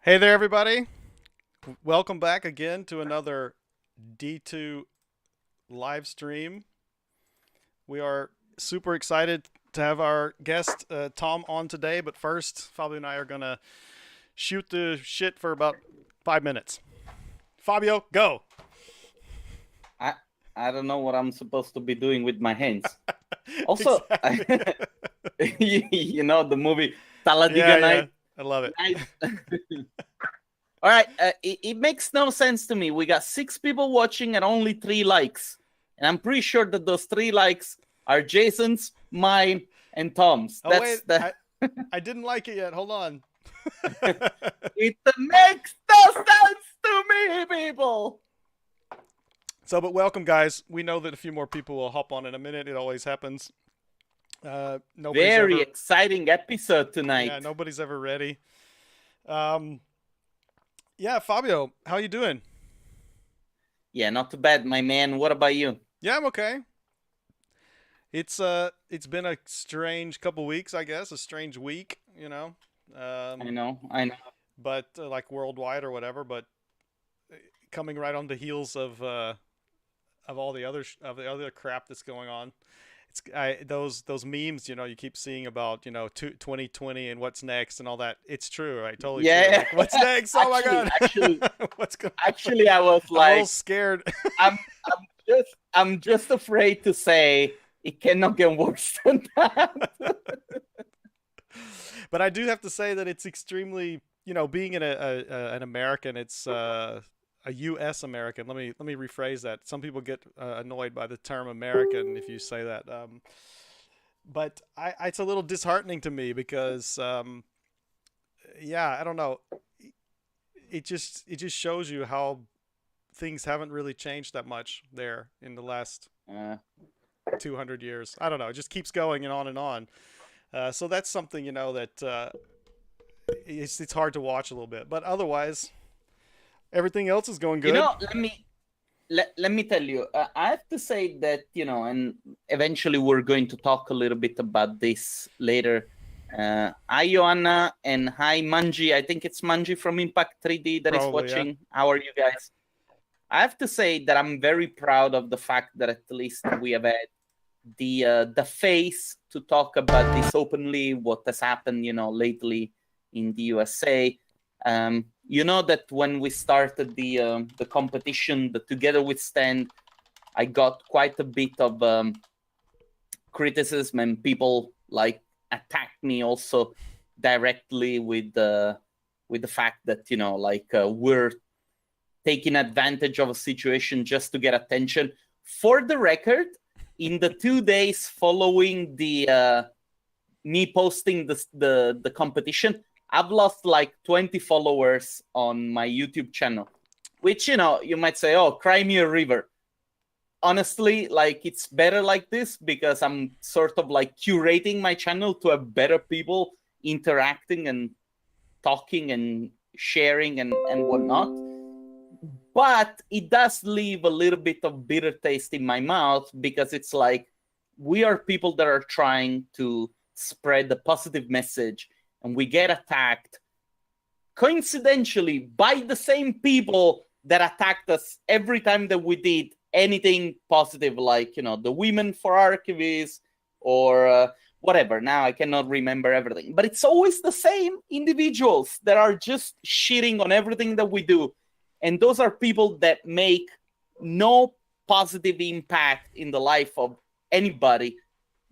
Hey there, everybody. Welcome back again to another D2 live stream. We are super excited to have our guest Tom on today, but first, Fabio and I are going to shoot the shit for about 5 minutes. Fabio, go. I don't know what I'm supposed to be doing with my hands. Also, you know the movie Talladega Night? I love it. All right, it makes no sense to me. We got 6 people watching and only 3 likes. And I'm pretty sure that those 3 likes are Jason's, mine, and Tom's. I didn't like it yet. Hold on. It makes no sense to me, people. So, but welcome, guys. We know that a few more people will hop on in a minute. It always happens. Very exciting episode tonight. Yeah, nobody's ever ready. Yeah, Fabio, how you doing? Yeah, not too bad, my man. What about you? Yeah, I'm okay. It's been a strange couple weeks, I guess. A strange week, you know. I know. But like worldwide or whatever. But coming right on the heels of all the other crap that's going on. Those memes, you know, you keep seeing about, you know, 2020 and what's next and all that. It's true, right? Totally. Yeah. True. Like, what's next? Oh my God. What's going on? Actually, I was like, I'm a little scared. I'm just afraid to say it cannot get worse than that. But I do have to say that it's extremely, you know, being an American, it's a U.S. American. Let me rephrase that. Some people get annoyed by the term American if you say that. But it's a little disheartening to me because, yeah, I don't know. It just shows you how things haven't really changed that much there in the last 200 years. I don't know. It just keeps going and on and on. So that's something, you know, that it's hard to watch a little bit. But otherwise, everything else is going good. You know, let me tell you, I have to say that, you know, and eventually we're going to talk a little bit about this later. Hi, Joanna, and hi, Manji. I think it's Manji from Impact 3D that is watching. Yeah. How are you guys? I have to say that I'm very proud of the fact that at least we have had the face to talk about this openly, what has happened, you know, lately in the USA. You know that when we started the competition, the Together We Stand, I got quite a bit of criticism, and people like attacked me also directly with the fact that, you know, like we're taking advantage of a situation just to get attention. For the record, in the 2 days following the me posting the competition, I've lost like 20 followers on my YouTube channel, which, you know, you might say, oh, cry me a river. Honestly, like, it's better like this because I'm sort of like curating my channel to have better people interacting and talking and sharing and whatnot. But it does leave a little bit of bitter taste in my mouth because it's like we are people that are trying to spread the positive message, and we get attacked coincidentally by the same people that attacked us every time that we did anything positive, like, you know, the Women for Archivists or whatever. Now I cannot remember everything, but it's always the same individuals that are just shitting on everything that we do. And those are people that make no positive impact in the life of anybody,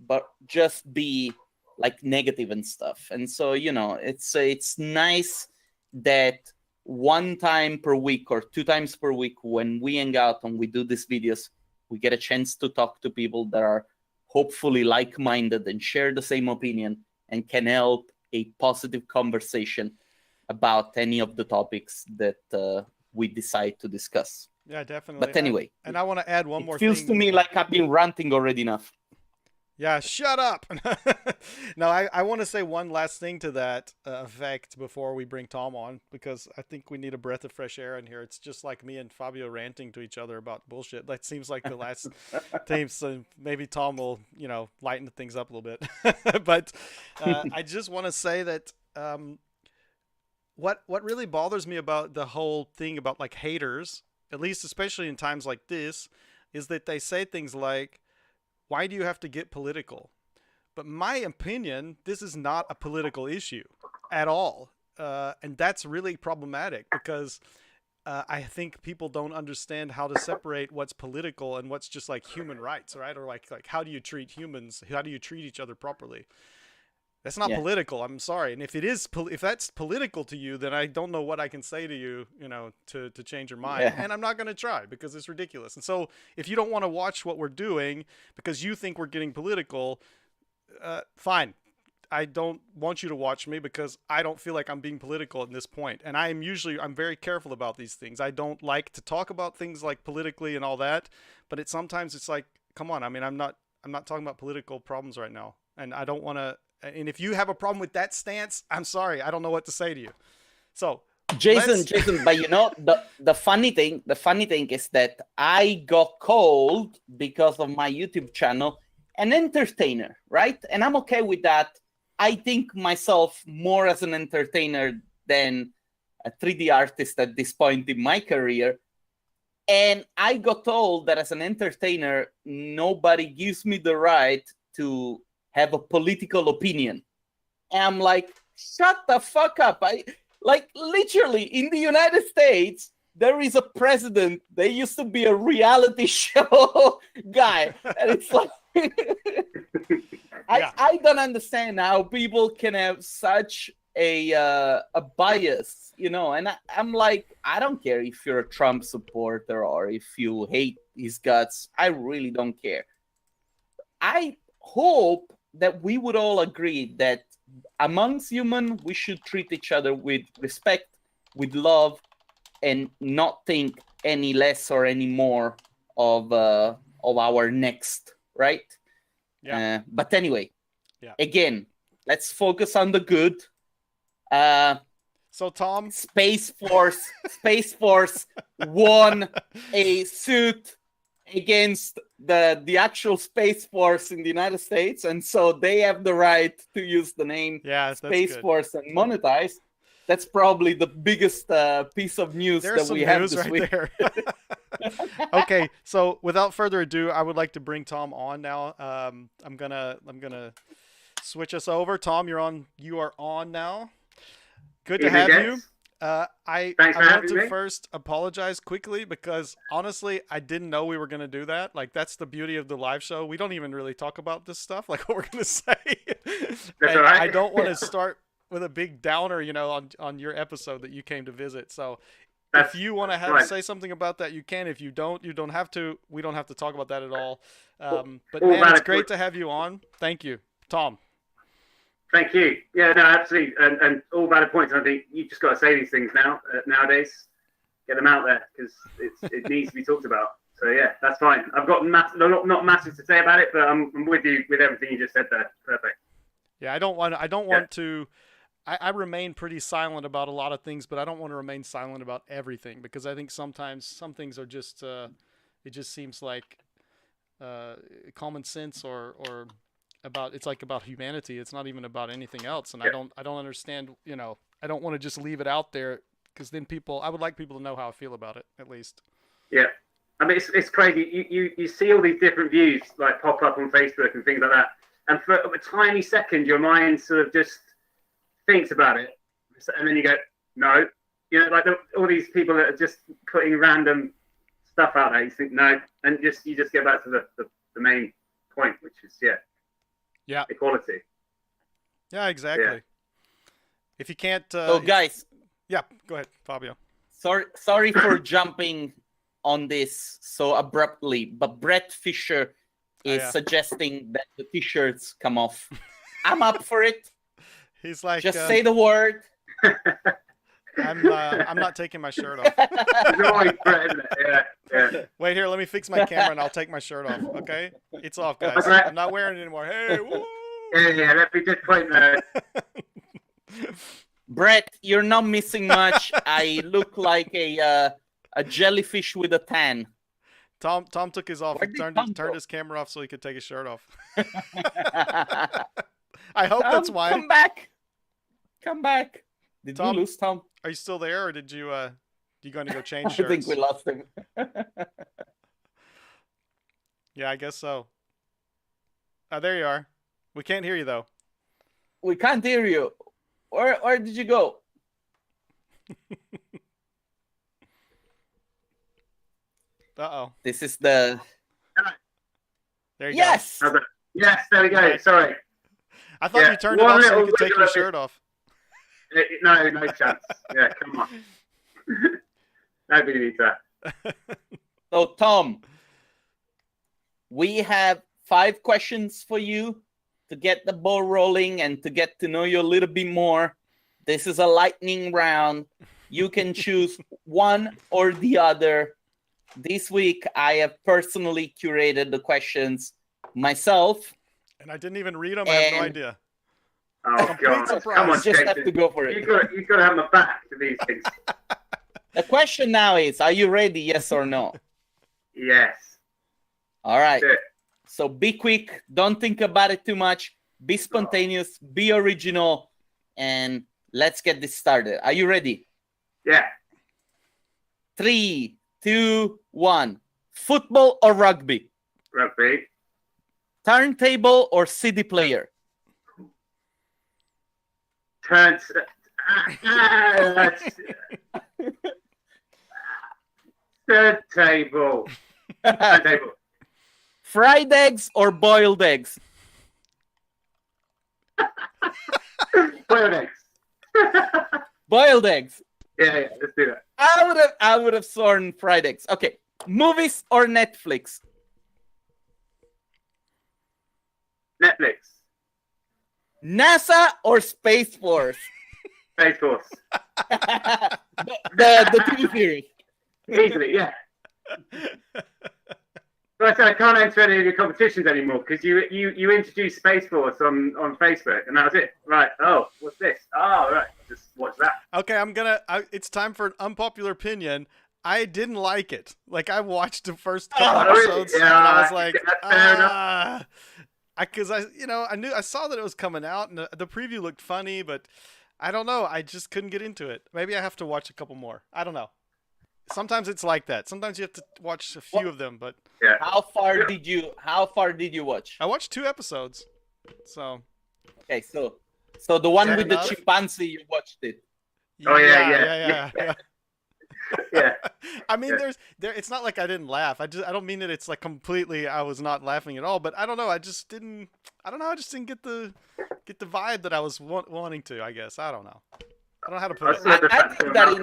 but just be like negative and stuff. And so, you know, it's nice that 1 time per week or 2 times per week when we hang out and we do these videos, we get a chance to talk to people that are hopefully like-minded and share the same opinion and can help a positive conversation about any of the topics that we decide to discuss. Yeah, definitely. But anyway, and I want to add one more thing. It feels to me like I've been ranting already enough. Yeah, shut up. No, I want to say one last thing to that effect before we bring Tom on, because I think we need a breath of fresh air in here. It's just like me and Fabio ranting to each other about bullshit. That seems like the last time, so maybe Tom will, lighten things up a little bit. But I just want to say that what really bothers me about the whole thing about like haters, at least especially in times like this, is that they say things like, why do you have to get political? But my opinion, this is not a political issue at all. And that's really problematic because I think people don't understand how to separate what's political and what's just like human rights, right? Or like how do you treat humans? How do you treat each other properly? That's not political. I'm sorry. And if it is, if that's political to you, then I don't know what I can say to you, to change your mind. And I'm not going to try because it's ridiculous. And so if you don't want to watch what we're doing because you think we're getting political, fine. I don't want you to watch me because I don't feel like I'm being political at this point. And I'm very careful about these things. I don't like to talk about things like politically and all that, but sometimes it's like, come on. I mean, I'm not talking about political problems right now. And I don't want to. And if you have a problem with that stance, I'm sorry. I don't know what to say to you. So, Jason, but the funny thing is that I got called because of my YouTube channel an entertainer, right? And I'm okay with that. I think myself more as an entertainer than a 3D artist at this point in my career. And I got told that as an entertainer, nobody gives me the right to have a political opinion. And I'm like, shut the fuck up. Literally in the United States, there is a president. There used to be a reality show guy. And it's like, I don't understand how people can have such a bias, and I'm like, I don't care if you're a Trump supporter or if you hate his guts. I really don't care. I hope that we would all agree that amongst humans, we should treat each other with respect, with love, and not think any less or any more of our next, right? Yeah. But anyway, again, let's focus on the good. So Tom, Space Force won a suit against the actual Space Force in the United States, and so they have the right to use the name Space Force and monetize. That's probably the biggest piece of news that we have this week. There. Okay, so without further ado, I would like to bring Tom on now. I'm gonna switch us over. Tom, you are on now. Good to have you. I want to first apologize quickly because honestly, I didn't know we were going to do that. Like, that's the beauty of the live show. We don't even really talk about this stuff, like what we're going to say. That's all right. I don't want to start with a big downer, on your episode that you came to visit. So if you want to say something about that, you can. If you don't have to. We don't have to talk about that at all. But man, it's great to have you on. Thank you, Tom. Thank you. Yeah, no, absolutely. And all valid points. I think you just got to say these things nowadays. Get them out there because it needs to be talked about. So yeah, that's fine. I've got not massive to say about it, but I'm with you with everything you just said there. Perfect. Yeah, I don't want to. I remain pretty silent about a lot of things, but I don't want to remain silent about everything because I think sometimes some things are just it just seems like common sense or about about humanity. It's not even about anything else, and I don't understand. I don't want to just leave it out there because then I would like people to know how I feel about it at least. Yeah, I mean it's crazy. You see all these different views like pop up on Facebook and things like that, and for a tiny second, your mind sort of just thinks about it, and then you go, no, like all these people that are just putting random stuff out there. You think no, and you just get back to the main point, which is equality. Yeah, exactly. Yeah. If you can't, so guys, go ahead, Fabio. Sorry for jumping on this so abruptly, but Brett Fisher is yeah. suggesting that the t-shirts come off. I'm up for it. He's like, just say the word. I'm not taking my shirt off. It's always Brett, isn't it? Yeah. Wait here, let me fix my camera and I'll take my shirt off. Okay, it's off, guys. Okay. I'm not wearing it anymore. Hey, woo! Yeah. Let me just point that. Brett, you're not missing much. I look like a jellyfish with a tan. Tom took his off. Where He did turned his camera off so he could take his shirt off. I hope Tom, that's why. Come back. Did Tom, you lose Tom? Are you still there, or did you going to go change I shirts? think we lost him. Yeah, I guess so. There you are. We can't hear you though. We can't hear you. Where did you go? Uh-oh. This is the... There you Yes! go. Yes, there we go. Sorry. I thought you turned it off so you could take your shirt off. No chance. Yeah, come on. Nobody needs that. So, Tom, we have 5 questions for you to get the ball rolling and to get to know you a little bit more. This is a lightning round. You can choose one or the other. This week, I have personally curated the questions myself. And I didn't even read them. I have no idea. Oh, God. Surprise. Come on, You just Jason. have to go for it. You've got to have my back to these things. The question now is, are you ready, yes or no? Yes. All right. Good. So be quick. Don't think about it too much. Be spontaneous. Be original. And let's get this started. Are you ready? Yeah. 3, 2, 1. Football or rugby? Rugby. Turntable or CD player? Turns. Third table. Third table. Fried eggs or boiled eggs? Boiled eggs. Boiled eggs. Yeah, let's do that. I would have sworn fried eggs. Okay. Movies or Netflix? Netflix. NASA or Space Force? Space Force. the TV series. Easily, yeah. But I said I can't enter any of your competitions anymore because you introduced Space Force on Facebook and that was it. Right. Oh, what's this? Oh, right. Just watch that. Okay, it's time for an unpopular opinion. I didn't like it. Like, I watched the first couple episodes really? and I was like, that's fair enough. Because I saw that it was coming out and the preview looked funny, but I don't know. I just couldn't get into it. Maybe I have to watch a couple more. I don't know. Sometimes it's like that. Sometimes you have to watch a few of them, but Yeah. How far did you watch? I watched 2 episodes. So Okay, so the one Is that with the enough? chimpanzee, you watched it. Oh, yeah. Yeah. I mean, Yeah. it's not like I didn't laugh. I don't mean that it's like completely I was not laughing at all, but I don't know. I just didn't get the vibe that I was wanting to, I guess. I don't know. I don't know how to put it. Yeah, the I fact think that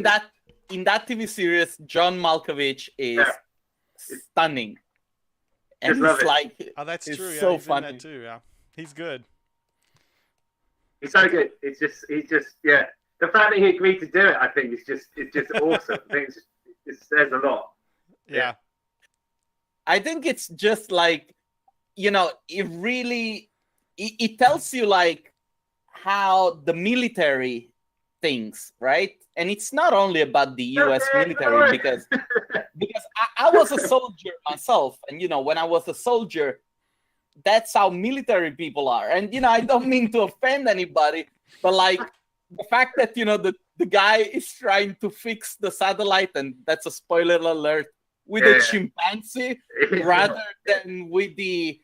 that in that TV series, John Malkovich is stunning, and Just love he's it. like, Oh, that's it's true. Yeah, so he's funny. in that too. Yeah, he's good. He's so good. He's just yeah. The fact that he agreed to do it, I think, is just awesome. I think it says a lot. Yeah. I think it's just like, it really it tells you like how the military thinks, right? And it's not only about the U.S. military because I was a soldier myself, and when I was a soldier, that's how military people are. And I don't mean to offend anybody, but like the fact that the guy is trying to fix the satellite, and that's a spoiler alert, with a chimpanzee rather than with the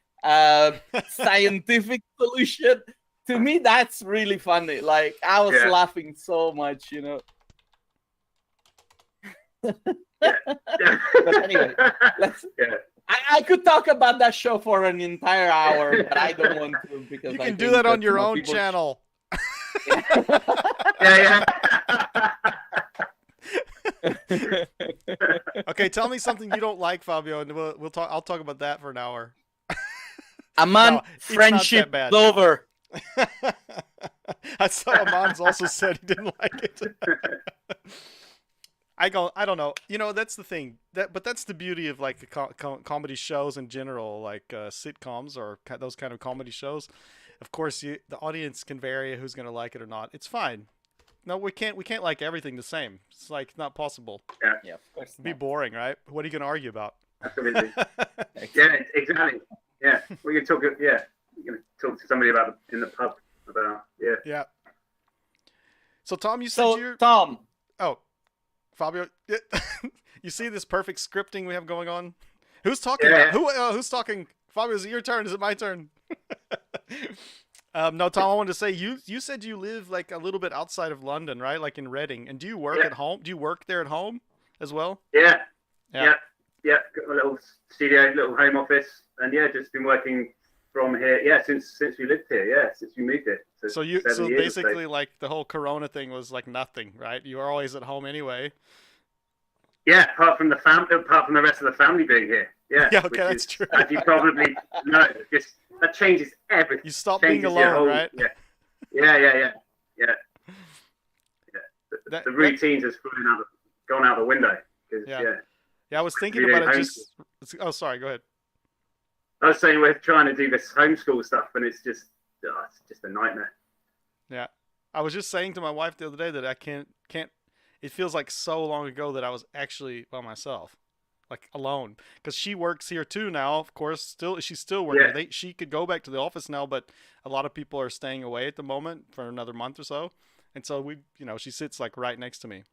scientific solution. To me, that's really funny. Like, I was laughing so much, But anyway, I could talk about that show for an entire hour, but I don't want to because You I can do think that on your people own channel. Yeah. Okay, tell me something you don't like, Fabio, and we'll talk. I'll talk about that for an hour. Aman, No, it's not friendship that bad. is over. I saw Aman's also said he didn't like it. I don't know. You know, that's the thing. But that's the beauty of like comedy shows in general, like sitcoms or those kind of comedy shows. Of course, the audience can vary who's going to like it or not. It's fine. No, we can't like everything the same. It's like not possible. Yeah, of course. It'd be boring, right? What are you going to argue about? Absolutely. Yeah, exactly. Yeah, we can talk. Yeah, you can talk to somebody about in the pub about. Yeah. Yeah. So Tom, you said So, you're. Tom, Oh, Fabio, you see this perfect scripting we have going on? Who's talking? Yeah. Who's talking? Fabio, is it your turn? Is it my turn? No, Tom, I wanted to say you said you live like a little bit outside of London, right? Like in Reading. And do you work at home? Do you work there at home as well? Yeah. Got a little studio, little home office, and just been working from here. Yeah, since we lived here. Yeah, since we moved here. So basically like the whole Corona thing was like nothing, right? You were always at home anyway. Yeah, apart from the rest of the family being here. Yeah. Yeah, okay, that's true. As you probably know, that changes everything. You stop being alone, right? Yeah. The routines has gone out the window. Yeah, I was thinking about it. Oh, sorry. Go ahead. I was saying we're trying to do this homeschool stuff, and it's just a nightmare. Yeah, I was just saying to my wife the other day that I can't. It feels like so long ago that I was actually by myself, like alone, because she works here too now. Of course, she's still working. Yeah. She could go back to the office now, but a lot of people are staying away at the moment for another month or so, and so she sits like right next to me.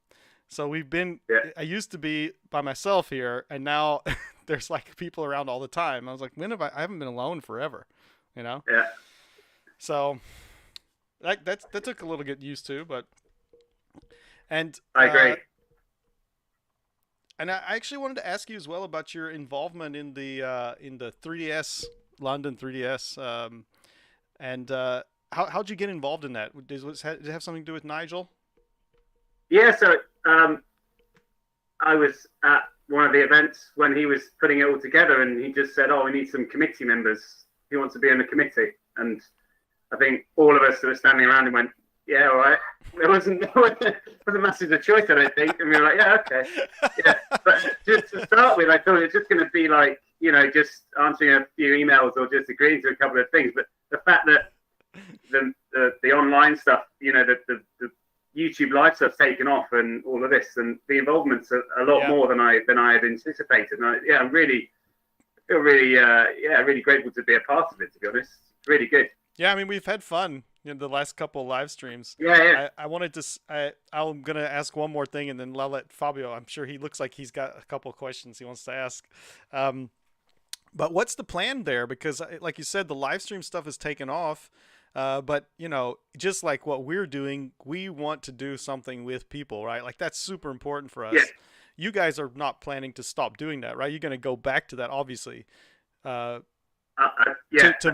So we've been. Yeah. I used to be by myself here, and now there's like people around all the time. I was like, when have I haven't been alone forever, you know? Yeah. So that took a little get used to, but. And I agree. And I actually wanted to ask you as well about your involvement in the 3DS London 3DS, and how'd you get involved in that? Did it have something to do with Nigel? Yeah, so I was at one of the events when he was putting it all together, and he just said, "Oh, we need some committee members. Who wants to be on the committee?" And I think all of us that were standing around him went, "Yeah, all right." There wasn't massive a choice, I don't think. And we were like, "Yeah, okay." Yeah, but just to start with, I thought it was just going to be like, just answering a few emails or just agreeing to a couple of things. But the fact that the online stuff, the YouTube live stuff's taken off and all of this, and the involvement's a lot more than I had anticipated. And I feel really grateful to be a part of it. To be honest, it's really good. Yeah, I mean, we've had fun in the last couple of live streams. Yeah. I'm gonna ask one more thing, and then I'll let Fabio. I'm sure he looks like he's got a couple of questions he wants to ask. But what's the plan there? Because, like you said, the live stream stuff has taken off. But just like what we're doing, we want to do something with people, right? Like that's super important for us. Yeah. You guys are not planning to stop doing that, right? You're going to go back to that, obviously. To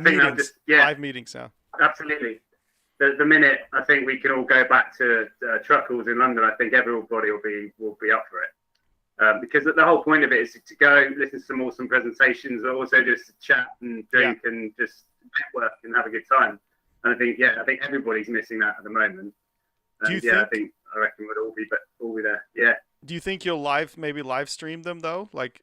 meetings, live meetings, yeah. Absolutely. The minute I think we can all go back to Truckles in London, I think everybody will be up for it. Because the whole point of it is to go listen to some awesome presentations, but also just chat and drink and just network and have a good time. And I think everybody's missing that at the moment. And I reckon we'll all be there. Yeah. Do you think you'll maybe live stream them though? Like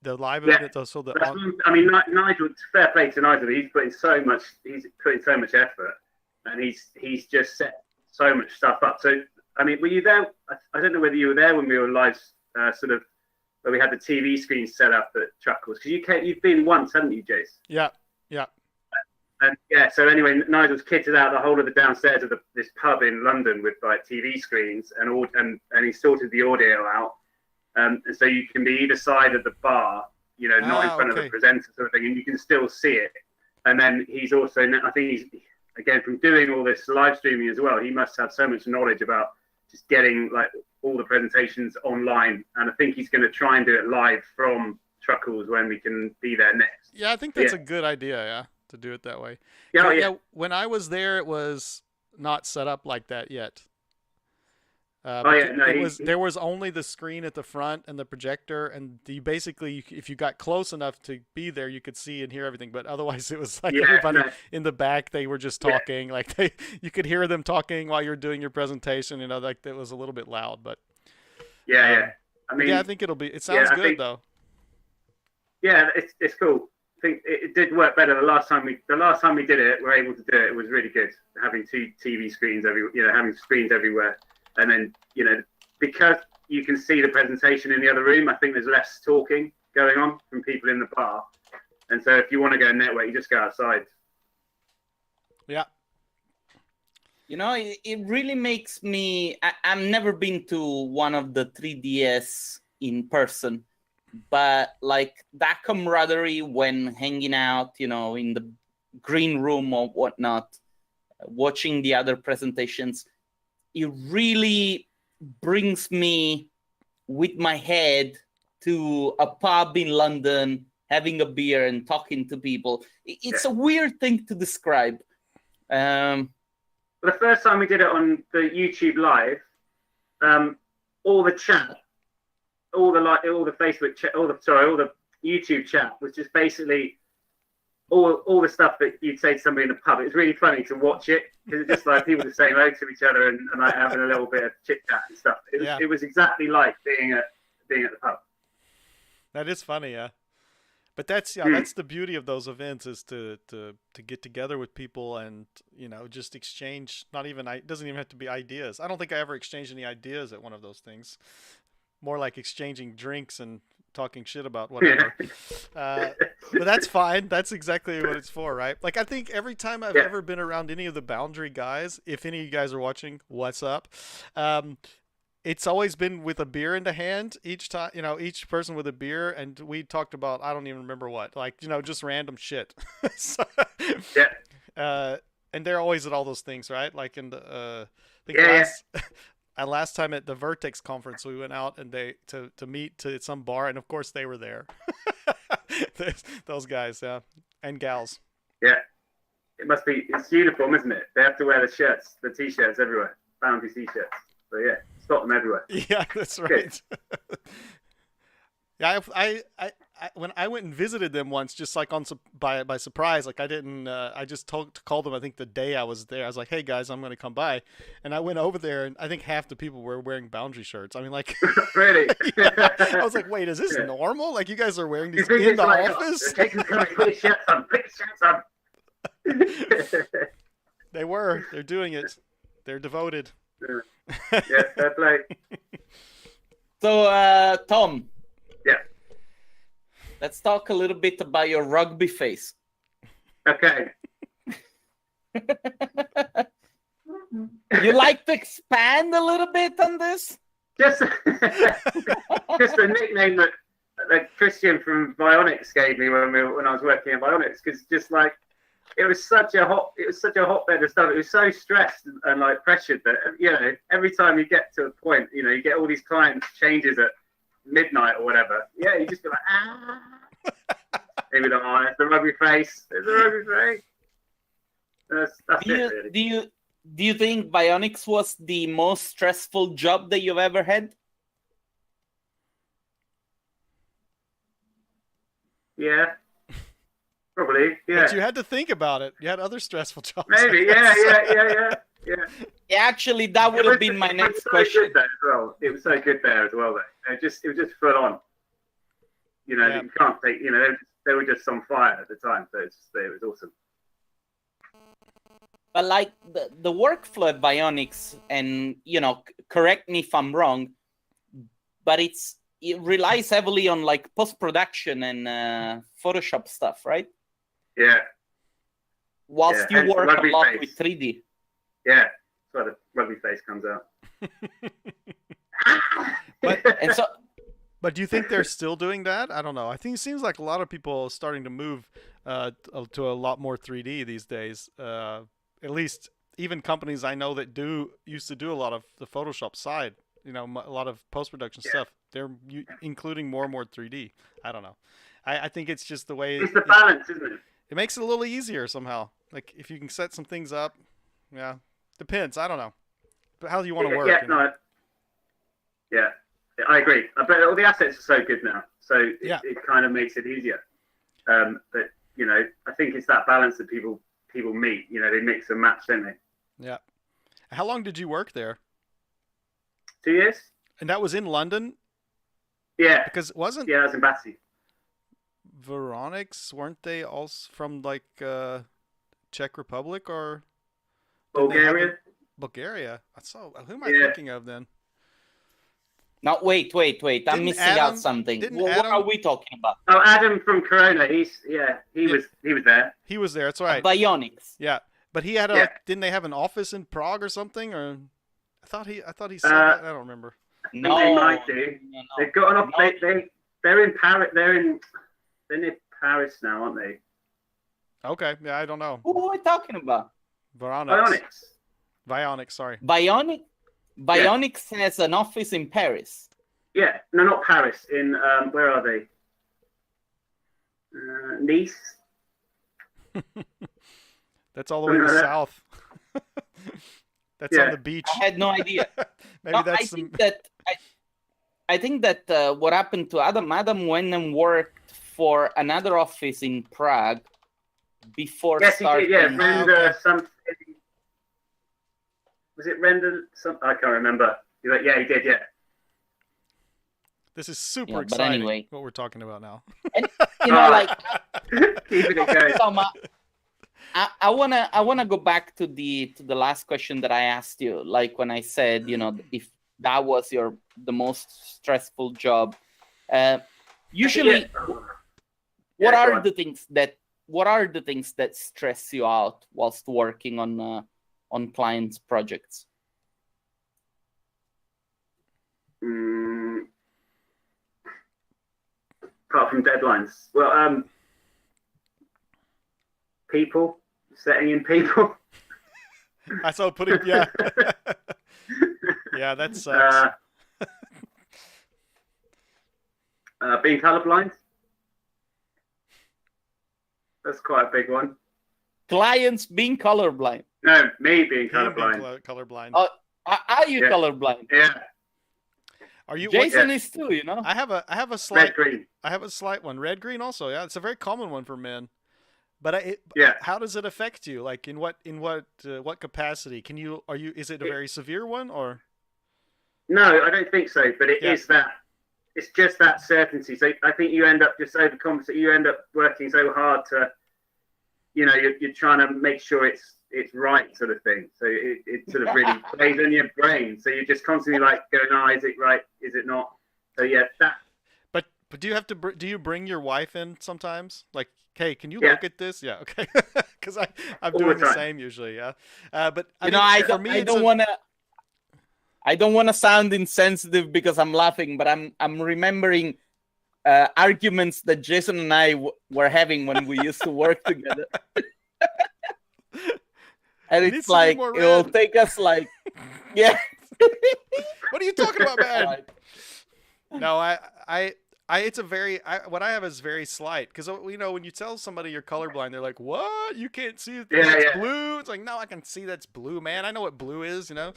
the live event, so Nigel, fair play to Nigel. He's putting so much effort, and he's just set so much stuff up. So I mean, were you there? I don't know whether you were there when we were live, sort of where we had the TV screen set up at Truckles, because you've been once, haven't you, Jace? Yeah. And so anyway, Nigel's kitted out the whole of the downstairs of this pub in London with like TV screens and he sorted the audio out. And so you can be either side of the bar, not in front of the presenter sort of thing, and you can still see it. And then he's also, I think he's, again, from doing all this live streaming as well, he must have so much knowledge about just getting like all the presentations online. And I think he's going to try and do it live from Truckles when we can be there next. Yeah, I think that's a good idea, yeah, to do it that way. Yeah. When I was there, it was not set up like that yet. Oh yeah, no, There was only the screen at the front and the projector, and you basically, if you got close enough to be there, you could see and hear everything. But otherwise, it was like everybody in the back, they were just talking. Like you could hear them talking while you're doing your presentation. You know, like it was a little bit loud, but yeah. I mean, yeah, I think it sounds good though. Yeah, it's cool. I think it did work better the last time we did it. We were able to do it. It was really good having two TV screens having screens everywhere, and then because you can see the presentation in the other room. I think there's less talking going on from people in the bar, and so if you want to go network, you just go outside. Yeah. It really makes me. I've never been to one of the 3DS in person. But like that camaraderie when hanging out, in the green room or whatnot, watching the other presentations, it really brings me with my head to a pub in London, having a beer and talking to people. It's a weird thing to describe. The first time we did it on the YouTube live, all the chat. All the Facebook chat, all the YouTube chat was just basically all the stuff that you'd say to somebody in the pub. It was really funny to watch it because it's just like people just saying hello to each other and like having a little bit of chit chat and stuff. It was exactly like being at the pub. That is funny, yeah. But that's the beauty of those events is to get together with people and just exchange. It doesn't even have to be ideas. I don't think I ever exchanged any ideas at one of those things. More like exchanging drinks and talking shit about whatever. But that's fine. That's exactly what it's for, right? Like, I think every time I've ever been around any of the Boundary guys, if any of you guys are watching, what's up? It's always been with a beer in the hand each time, each person with a beer. And we talked about, I don't even remember what, like, just random shit. And they're always at all those things, right? Like in the, last time at the Vertex conference, we went out and to meet at some bar, and of course they were there. Those guys, yeah, and gals. Yeah, it's uniform, isn't it? They have to wear the shirts, the t-shirts everywhere, Boundary t-shirts. So yeah, spot them everywhere. Yeah, that's right. Yeah, I when I went and visited them once, just like by surprise, like I didn't, I just called them. I think the day I was there, I was like, "Hey guys, I'm going to come by," and I went over there, and I think half the people were wearing Boundary shirts. I mean, like, really? I was like, "Wait, is this normal? Like, you guys are wearing these in the office?" They're doing it. They're devoted. Yeah, fair play. So, Tom. Yeah. Let's talk a little bit about your rugby face. Okay. You like to expand a little bit on this? Just a nickname that Christian from Bionics gave me when I was working at Bionics, because just like it was such a hotbed of stuff. It was so stressed and like pressured that every time you get to a point, you get all these client changes at midnight or whatever. Yeah, you just go like maybe it's the rugby face. It's the rugby face. That's it, really. Do you think Bionics was the most stressful job that you've ever had? Yeah. Probably, yeah. But you had to think about it. You had other stressful jobs. Maybe, yeah. Actually, that would have been my next question. It was so good there as well, though. It was just full on. You can't take. They were just on fire at the time, so it was awesome. But like the workflow at Bionics, and correct me if I'm wrong, but it relies heavily on like post-production and Photoshop stuff, right? Yeah. Whilst you work a lot with 3D. Yeah, that's why the rugby face comes out. But do you think they're still doing that? I don't know. I think it seems like a lot of people are starting to move to a lot more 3D these days. At least even companies I know that used to do a lot of the Photoshop side, a lot of post-production stuff. They're including more and more 3D. I don't know. I think it's just the way. It's the balance, isn't it? It makes it a little easier somehow. Like if you can set some things up. Yeah, depends. I don't know. But how do you want to work? Yeah, I agree. But all the assets are so good now, so Yeah. it kind of makes it easier. But you know, I think it's that balance that people meet. You know, they mix and match, don't they? Yeah. How long did you work there? 2 years. And that was in London? Yeah. Because wasn't Yeah, I was in Battersea. Veronics, weren't they also from like Czech Republic or didn't they have Bulgaria. them- Bulgaria? So who am I Yeah. thinking of then? No, wait. I'm Didn't missing Adam- out something. didn't What Adam- are we talking about? Oh, Adam from Corona. He was there. He was there. That's right. Bionics. Yeah, but he had a, Yeah. like, didn't they have an office in Prague or something? Or I thought he said that. I don't remember. No, they might do. no. They've got an off. No. They're in Paris. They're near Paris now, aren't they? Okay, yeah, I don't know. Who are we talking about? Veronics. Bionics. Vionics, sorry. Bionics has an office in Paris. Yeah, no, not Paris. In where are they? Nice. That's all the way to the Something like that. south. That's Yeah. on the beach. I had no idea. Maybe No, that's some. I think that what happened to Adam went and worked for another office in Prague before Yes, he starting. did. Yeah, render okay. something. Was it render some? I can't remember. He's like, yeah, he did. Yeah. This is super Yeah, but exciting. anyway. What we're talking about now. And you know, like Keeping it going. Tom, I wanna go back to the last question that I asked you. Like when I said, you know, if that was the most stressful job. Usually, Yeah. what Yeah, are go on. the things that stress you out whilst working on clients' projects? Apart from deadlines, well, people setting in people. I saw putting. Yeah. Yeah, that sucks. Being colorblind. That's quite a big one. Clients being colorblind. No, me being Him being colorblind. colorblind. Oh, Are you Yeah. colorblind? Yeah, Are you? Jason Yeah. is too, you know. I have a slight. red green. I have a slight one. Red green also. Yeah, it's a very common one for men. But Yeah. how does it affect you? Like in what capacity? Can you is it a very severe one or? No, I don't think so. But it is Yeah. that. It's just that certainty. So I think you end up just overcompensating. You end up working so hard to, you know, you're trying to make sure it's right, sort of thing. So it sort of really plays in your brain. So you're just constantly like going, "Oh, is it right? Is it not?" So yeah, that. But do you have to do you bring your wife in sometimes? Like, hey, can you Yeah. look at this? Yeah, okay. Because I'm All doing the the time. same usually. Yeah. But You know, I for me, don't it's want to. I don't want to sound insensitive because I'm laughing, but I'm remembering arguments that Jason and I were having when we used to work together. And It needs it's to be like more it'll red. take us like, yeah. What are you talking about, man? Like, No, it's a very, what I have is very slight. Because, you know, when you tell somebody you're colorblind, they're like, what? You can't see it? Yeah, It's yeah. blue? It's like, no, I can see that's blue, man. I know what blue is, you know?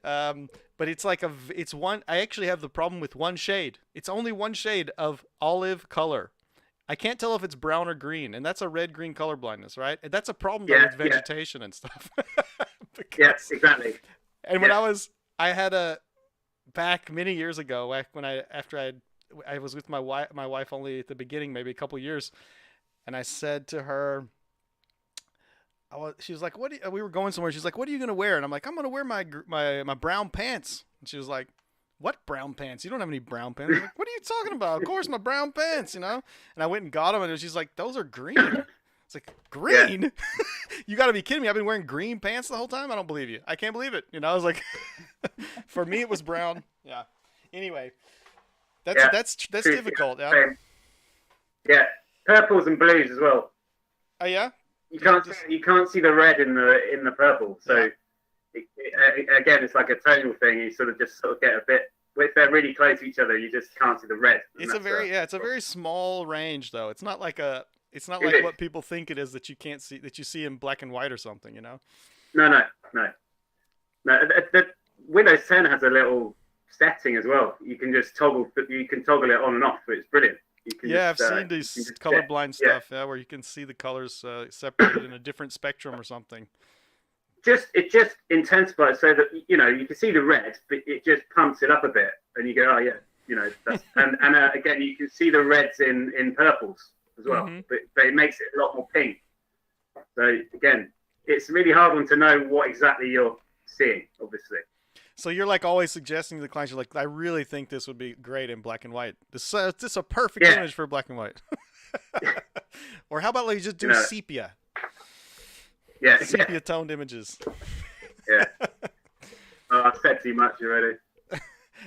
But it's like I actually have the problem with one shade. It's only one shade of olive color. I can't tell if it's brown or green, and that's a red-green color blindness, right? And that's a problem though Yeah, with yeah. vegetation and stuff. Yeah, Because- exactly. and when Yeah. I had back many years ago, when I was with my wife only at the beginning, maybe a couple years, and I said to her, she was like, we were going somewhere. She's like, what are you going to wear? And I'm like, I'm going to wear my brown pants. And she was like, what brown pants? You don't have any brown pants. I'm like, what are you talking about? Of course, my brown pants, you know? And I went and got them, and she's like, those are green. It's like, green? You got to be kidding me. I've been wearing green pants the whole time? I don't believe you. I can't believe it. You know, I was like, for me, it was brown. Yeah. Anyway, that's True, difficult. Yeah. Same. Yeah, purples and blues as well. Oh, yeah? You can't Just- you can't see the red in the purple. So again, it's like a tonal thing. You sort of get a bit. If they're really close to each other, you just can't see the red. And It's a that's, it's a very small range though. It's not like It like is. what people think it is that you can't see, that you see in black and white or something, you know? No. The Windows 10 has a little setting as well. You can just toggle it on and off. It's brilliant. You can Yeah, just, I've seen these colorblind stuff, where you can see the colors separated in a different spectrum or something. It just intensifies so that you can see the red, but it just pumps it up a bit, and you go, oh yeah, that's, and again you can see the reds in purples as well, but it makes it a lot more pink. So again, it's a really hard one to know what exactly you're seeing, obviously. So you're like always suggesting to the clients, you're like, I really think this would be great in black and white. This is a perfect image for black and white. Or how about like you just do sepia? Yeah, sepia toned images. Yeah. Oh, I've said too much already.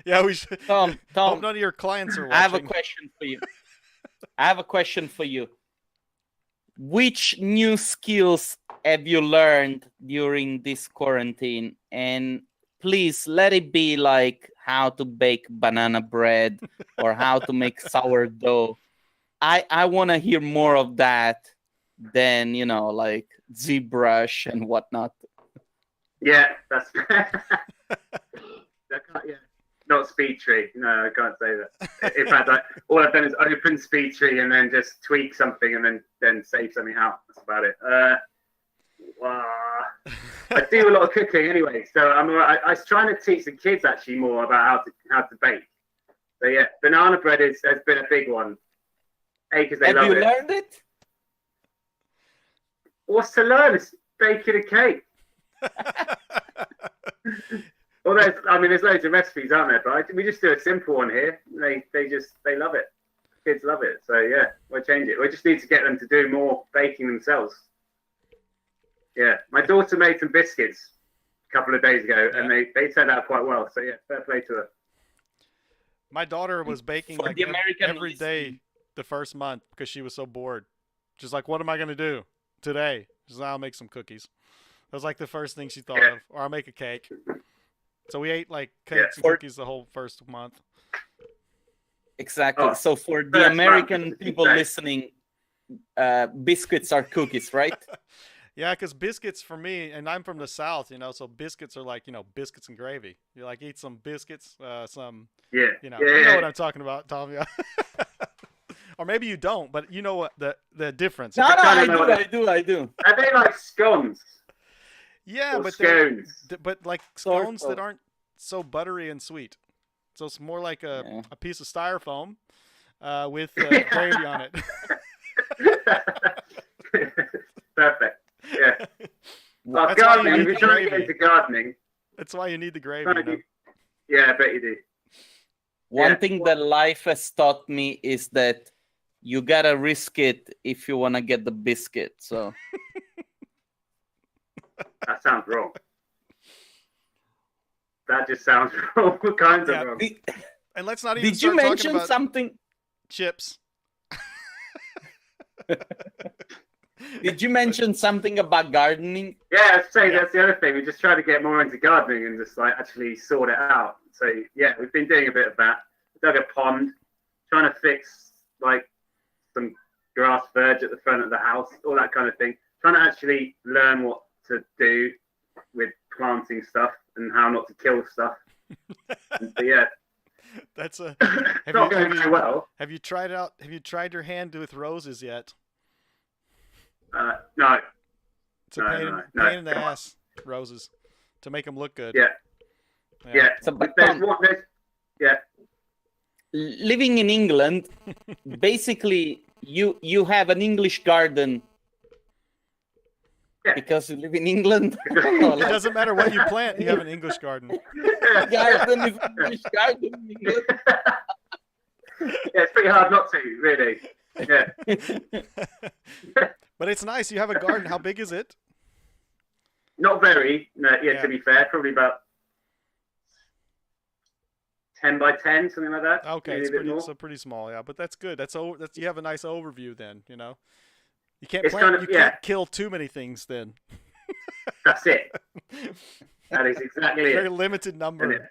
Yeah, we should. Tom, hope none of your clients are watching. I have a question for you. Which new skills have you learned during this quarantine? And please let it be like how to bake banana bread or how to make sourdough. I want to hear more of that than, like ZBrush and whatnot. Yeah, that's not SpeedTree. No, I can't say that. In fact, all I've done is open SpeedTree and then just tweak something and then save something out. That's about it. I do a lot of cooking anyway, so I was trying to teach the kids actually more about how to bake. So yeah, banana bread has been a big one. Because they love it. Have you learned it? What's to learn? It's baking a cake. Well, there's loads of recipes, aren't there? But we just do a simple one here. They love it. Kids love it. So yeah, we'll change it. We just need to get them to do more baking themselves. Yeah, my daughter made some biscuits a couple of days ago, and they turned out quite well. So yeah, fair play to her. My daughter was baking For like the American every day the first month because she was so bored. She's like, what am I going to do today? She's like, I'll make some cookies. That was like the first thing she thought of. Or I'll make a cake. So we ate like cakes and cookies the whole first month. Exactly. Oh, so for the American people listening, biscuits are cookies, right? Yeah, because biscuits for me, and I'm from the South, so biscuits are like, biscuits and gravy. You like eat some biscuits, you know what I'm talking about, Tom. Yeah. Or maybe you don't, but you know what the difference. No, I do. Are they like scones? Yeah, or but scones. But like scones that aren't so buttery and sweet. So it's more like a piece of styrofoam with gravy on it. Perfect. Yeah. Well, gardening. We're trying to get into gardening. That's why you need the gravy. Yeah, I bet you do. One thing that life has taught me is that you gotta risk it if you want to get the biscuit. So that sounds wrong. That just sounds wrong. All kinds of wrong. And let's not even. Did you mention something? Chips. Did you mention something about gardening? Yeah, I'd say that's the other thing. We just try to get more into gardening and just like actually sort it out. So yeah, we've been doing a bit of that. We dug a pond, trying to fix like some grass verge at the front of the house, all that kind of thing. Trying to actually learn what to do with planting stuff and how not to kill stuff. But yeah. That's not going very well. Have you tried your hand with roses yet? No. It's a pain in the ass, roses, to make them look good. Yeah. So, but living in England, basically, you have an English garden. Yeah. Because you live in England. It doesn't matter what you plant, you have an English garden. Garden is English garden in England. Yeah, it's pretty hard not to, really. Yeah. But it's nice. You have a garden. How big is it? Not very. No, to be fair, probably about 10 by 10, something like that. Okay, it's pretty small, yeah. But that's good. That's you have a nice overview then, You can't kill too many things then. That's it. That is exactly it. Very limited number.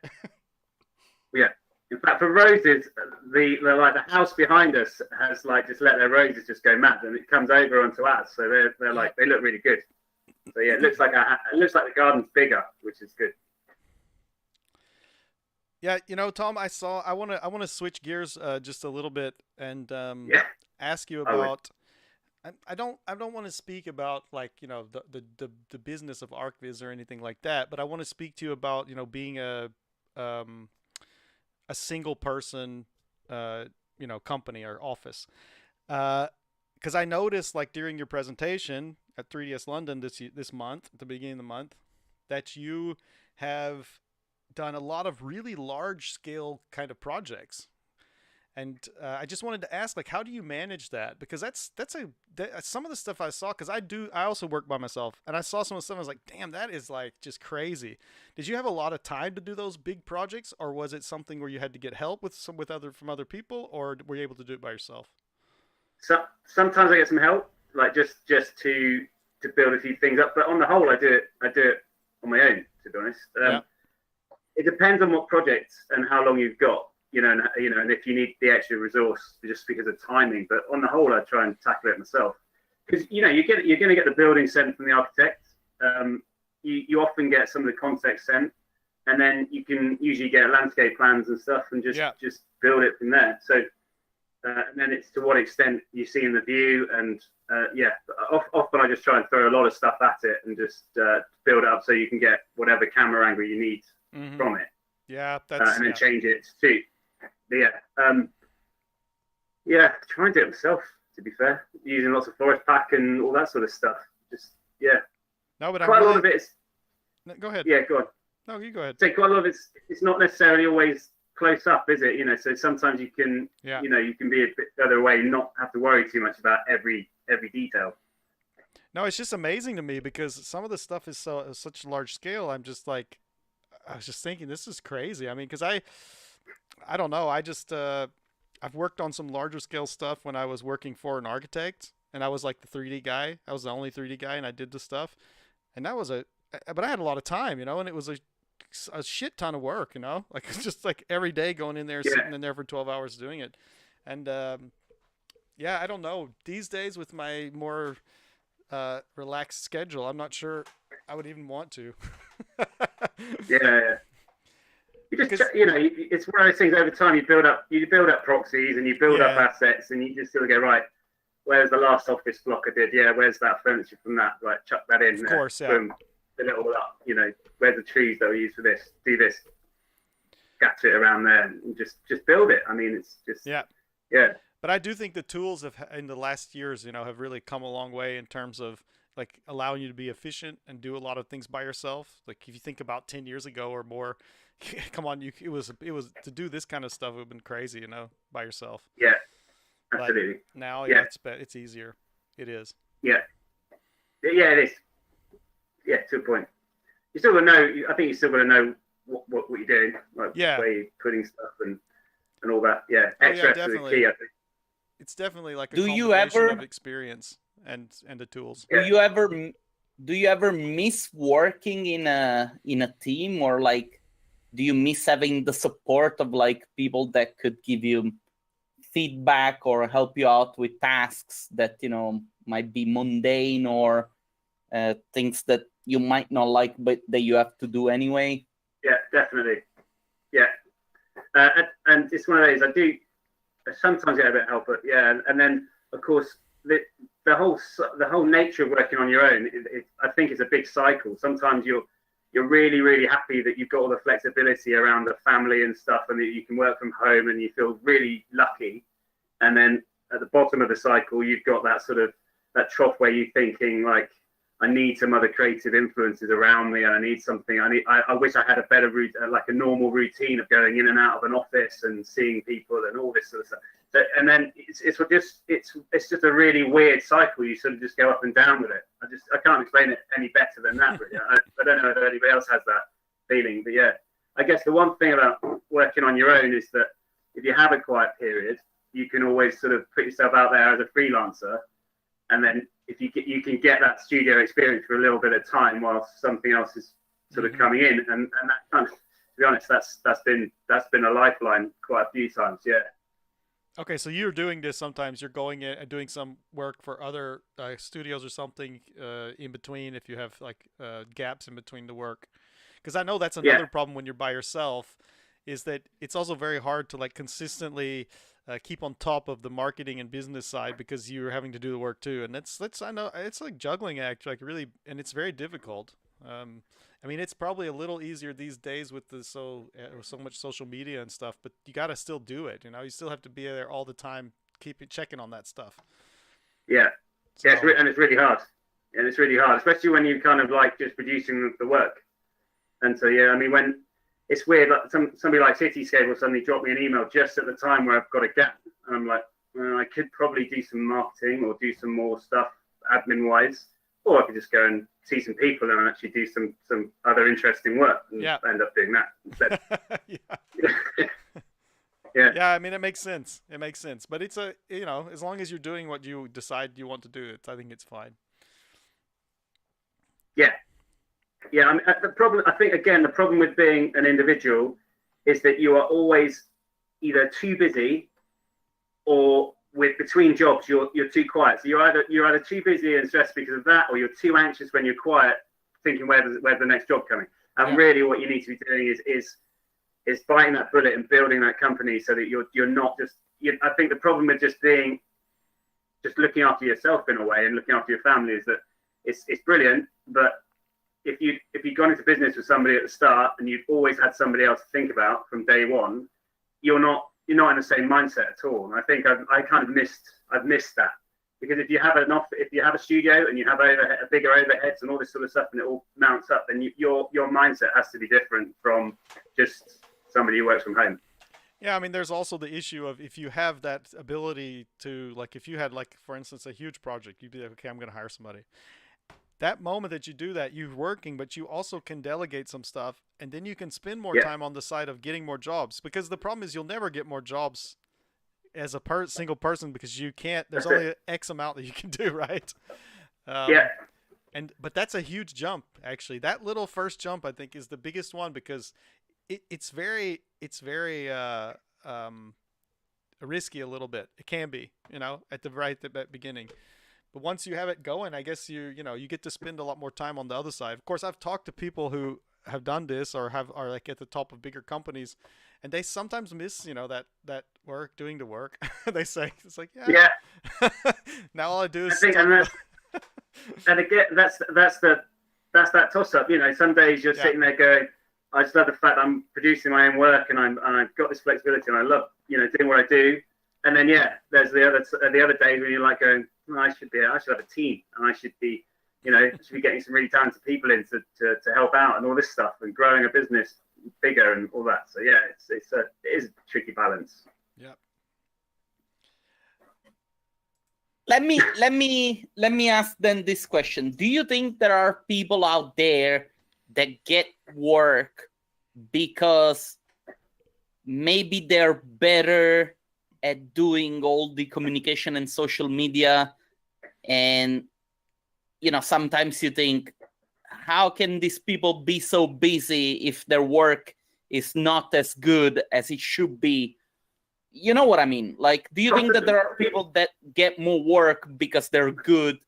Yeah. In fact, for roses, the house behind us has just let their roses just go mad, and it comes over onto us. So they're like they look really good. So yeah, it looks like the garden's bigger, which is good. Yeah, Tom, I want to switch gears just a little bit and Yeah, ask you I would. about. I don't want to speak about like the business of ArcViz or anything like that, but I want to speak to you about being um, a single person company or office. Because I noticed like during your presentation at 3ds London this month, at the beginning of the month, that you have done a lot of really large scale kind of projects. And I just wanted to ask, like, how do you manage that? Because some of the stuff I saw, because I also work by myself, and I saw some of the stuff. I was like, damn, that is like just crazy. Did you have a lot of time to do those big projects, or was it something where you had to get help from other people, or were you able to do it by yourself? So sometimes I get some help, like just to build a few things up. But on the whole, I do it on my own. To be honest, Yeah. it depends on what projects and how long you've got. And if you need the extra resource just because of timing. But on the whole, I try and tackle it myself because you're going to get the building sent from the architect. You often get some of the context sent, and then you can usually get landscape plans and stuff, and just Yeah. just build it from there. So and then it's to what extent you see in the view, and often I just try and throw a lot of stuff at it and just build it up so you can get whatever camera angle you need Mm-hmm. from it, Yeah. and then change it to suit. But try and do it myself. To be fair, using lots of forest pack and all that sort of stuff. Just No, but quite a lot of it is. No, go ahead. Yeah, go on. No, you go ahead. So quite a lot of it's not necessarily always close up, is it? So sometimes you can Yeah. you can be a bit further away and not have to worry too much about every detail. No, it's just amazing to me because some of the stuff is such large scale. I was just thinking this is crazy. I mean, because I don't know. I've worked on some larger scale stuff when I was working for an architect, and I was like the 3D guy. I was the only 3D guy, and I did the stuff, and but I had a lot of time, and it was a shit ton of work, like it's just like every day going in there, Yeah, sitting in there for 12 hours doing it, and yeah, I don't know. These days with my more relaxed schedule, I'm not sure I would even want to. yeah. You just Because it's one of those things. Over time, you build up proxies and you build up yeah, assets, and you just sort of go right. Where's the last office block I did? Yeah, where's that furniture from that? Right, chuck that in of there. course, yeah, Boom, fill it all up. Where's the trees that we use for this? Do this, scatter it around there, and just build it. I mean, it's just yeah. yeah, But I do think the tools have in the last years, have really come a long way in terms of like allowing you to be efficient and do a lot of things by yourself. Like if you think about 10 years ago or more, come on, it was to do this kind of stuff would have been crazy, by yourself. yeah, But absolutely. now, yeah, Yeah, it's easier. It is. yeah, yeah. It is. Yeah, to a point. You still got to know. I think you still got to know what you're doing, like Yeah. where you're putting stuff and all that. Yeah, Oh yeah, extra to the definitely. key. I think. It's definitely like a Do you combination of ever experience and the tools. do Yeah, you ever do you ever miss working in a team, or like do you miss having the support of like people that could give you feedback or help you out with tasks that might be mundane, or things that you might not like but that you have to do anyway? yeah, definitely. Yeah, and it's one of those. I do sometimes get a bit of help, but yeah, and then of course the whole nature of working on your own, I think it's a big cycle. Sometimes you're really really happy that you've got all the flexibility around the family and stuff, and that you can work from home, and you feel really lucky. And then at the bottom of the cycle, you've got that sort of that trough where you're thinking like, I need some other creative influences around me, and I need something. I wish I had a better route, like a normal routine of going in and out of an office and seeing people and all this sort of stuff. So, and then it's just a really weird cycle. You sort of just go up and down with it. I can't explain it any better than that. Really, I don't know if anybody else has that feeling, but yeah, I guess the one thing about working on your own is that if you have a quiet period, you can always sort of put yourself out there as a freelancer, and then if you can get that studio experience for a little bit of time while something else is sort of coming in, and that kind of, to be honest, that's been a lifeline quite a few times. Yeah, Okay, so you're doing this sometimes. You're going in and doing some work for other studios or something in between if you have like gaps in between the work. Because I know that's yeah, another problem when you're by yourself is that it's also very hard to like consistently keep on top of the marketing and business side because you're having to do the work too. And that's I know it's like juggling act, like really, and it's very difficult. I mean, it's probably a little easier these days with the so much social media and stuff, but you got to still do it. You know, you still have to be there all the time, keep checking on that stuff. Yeah, So, yeah, and it's really hard. And it's really hard, especially when you're kind of like just producing the work. And so, yeah, I mean, when it's weird, like somebody like Cityscape will suddenly drop me an email just at the time where I've got a gap. And I'm like, well, I could probably do some marketing or do some more stuff admin wise, or I could just go and see some people and actually do some other interesting work and end up doing that instead. Yeah. Yeah, I mean, it makes sense. It makes sense. But it's you know, as long as you're doing what you decide you want to do, I think it's fine. Yeah. Yeah, I mean, I think, again, the problem with being an individual is that you are always either too busy or between jobs, you're too quiet. So you're either too busy and stressed because of that, or you're too anxious when you're quiet, thinking where's the next job coming. And really what you need to be doing is biting that bullet and building that company so that you're not just, I think the problem with just looking after yourself in a way and looking after your family is that it's brilliant, but if you'd gone into business with somebody at the start and you've always had somebody else to think about from day one, you're not in the same mindset at all. And I think I've missed that, because if you have a studio and you have bigger overheads and all this sort of stuff and it all mounts up, then your mindset has to be different from just somebody who works from home. Yeah, I mean, there's also the issue of if you have that ability to, like, if you had, like, for instance, a huge project, you'd be like, okay, I'm going to hire somebody. That moment that you do that, you're working, but you also can delegate some stuff, and then you can spend more time on the side of getting more jobs. Because the problem is you'll never get more jobs as a single person, because you can't. There's only X amount that you can do, right? But that's a huge jump, actually. That little first jump, I think, is the biggest one, because it's very risky a little bit. It can be, at the beginning. But once you have it going, I guess you get to spend a lot more time on the other side. Of course, I've talked to people who have done this or are like at the top of bigger companies, and they sometimes miss, that work, doing the work. They say it's like, now all I do is. And again, that's that toss up. Some days you're sitting there going, I just love the fact that I'm producing my own work and I've got this flexibility and I love doing what I do. And then there's the other days when you're like going, I should have a team and I should be getting some really talented people in to help out and all this stuff and growing a business bigger and all that. So it is a tricky balance. Yeah. Let me ask then this question. Do you think there are people out there that get work because maybe they're better at doing all the communication and social media, and sometimes you think, how can these people be so busy if their work is not as good as it should be? You know what I mean? Like, do you think that there are people that get more work because they're good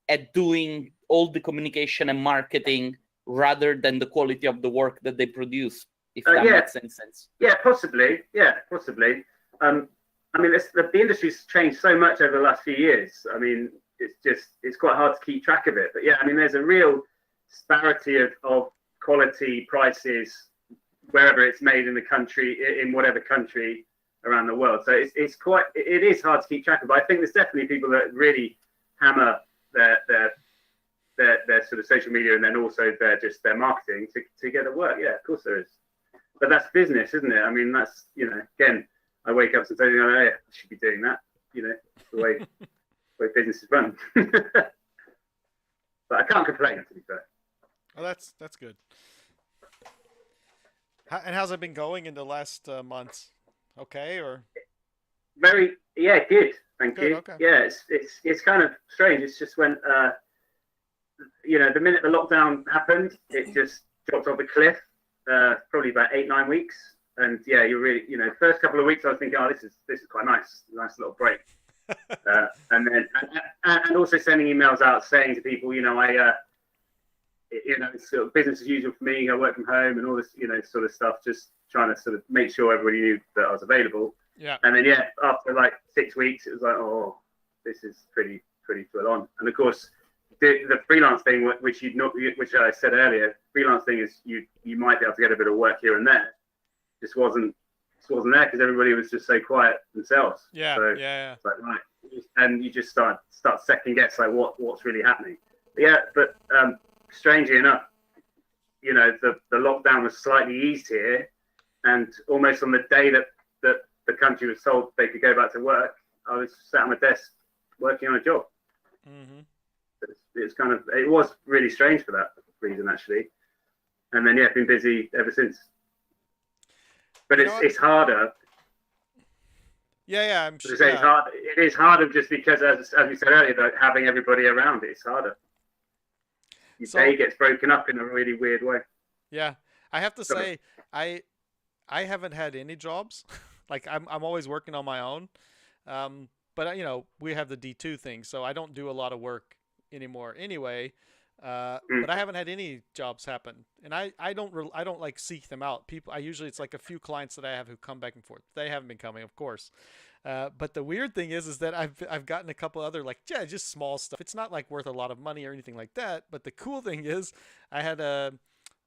at doing all the communication and marketing rather than the quality of the work that they produce, if that makes any sense? Yeah, possibly. I mean, the industry's changed so much over the last few years. I mean, it's quite hard to keep track of it. But I mean, there's a real disparity of quality, prices, wherever it's made in the country, in whatever country around the world. So it is hard to keep track of. But I think there's definitely people that really hammer their sort of social media and then also their marketing to get it work. Yeah, of course there is. But that's business, isn't it? I mean, that's, again, I wake up and say, I should be doing that. The way business is run. But I can't complain, to be fair. Oh, that's good. And how's it been going in the last months? Okay, or? Very, good. Thank you. Okay. Yeah, it's kind of strange. It's just when, the minute the lockdown happened, it just dropped off a cliff. Probably about 8-9 weeks, and you're really, first couple of weeks I was thinking, this is quite nice little break, and then and also sending emails out saying to people, it's sort of business as usual for me. I work from home and all this, sort of stuff. Just trying to sort of make sure everybody knew that I was available. Yeah. And then after like 6 weeks, it was like, oh, this is pretty full on. And of course, the freelance thing, which I said earlier, freelance thing is you might be able to get a bit of work here and there. Just wasn't there because everybody was just so quiet themselves. Yeah. So Yeah. it's like, right, and you just start second guess like what's really happening. But strangely enough, you know, the lockdown was slightly eased here, and almost on the day that the country was told they could go back to work, I was sat at my desk working on a job. Mm-hmm. It was really strange for that reason, actually. And then, been busy ever since. But it's harder. Yeah, I'm sure. It's hard. It is harder just because, as we said earlier, that having everybody around, it's harder. Your day gets broken up in a really weird way. Yeah, I have to say, I haven't had any jobs. Like I'm always working on my own. But you know, we have the D2 thing, so I don't do a lot of work anymore anyway. But I haven't had any jobs happen, and I don't like seek them out. It's like a few clients that I have who come back and forth. They haven't been coming, of course. But the weird thing is that I've gotten a couple other just small stuff. It's not like worth a lot of money or anything like that. But the cool thing is, I had a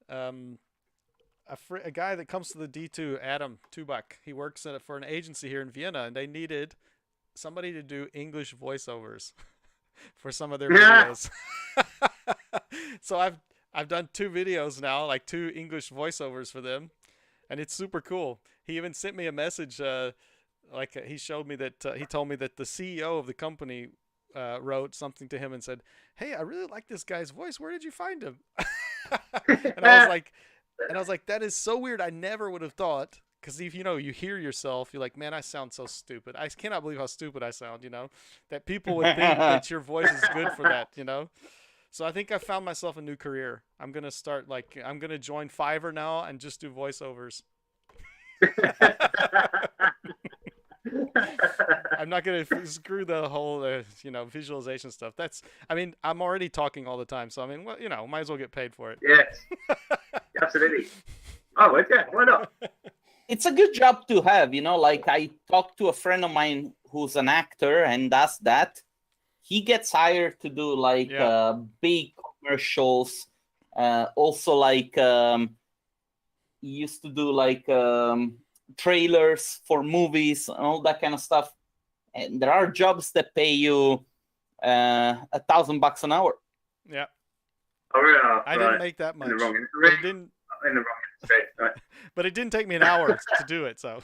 guy that comes to the D2, Adam Tubak. He works for an agency here in Vienna, and they needed somebody to do English voiceovers for some of their videos. So I've done 2 videos now, like 2 English voiceovers for them, and it's super cool. He even sent me a message, he showed me that he told me that the CEO of the company wrote something to him and said, "Hey, I really like this guy's voice. Where did you find him?" And I was like, that is so weird. I never would have thought. Because if you hear yourself, you're like, man, I sound so stupid. I cannot believe how stupid I sound, that people would think that your voice is good for that, So I think I found myself a new career. I'm going to start, I'm going to join Fiverr now and just do voiceovers. I'm not going to screw the whole, visualization stuff. I'm already talking all the time. So, might as well get paid for it. Yes, absolutely. Oh, okay. Why not? It's a good job to have, like I talked to a friend of mine who's an actor and does that. He gets hired to do big commercials. Also he used to do trailers for movies and all that kind of stuff. And there are jobs that pay you $1,000 an hour. Yeah. Oh, yeah. I didn't make that much. In the wrong industry, right. But it didn't take me an hour to do it, so.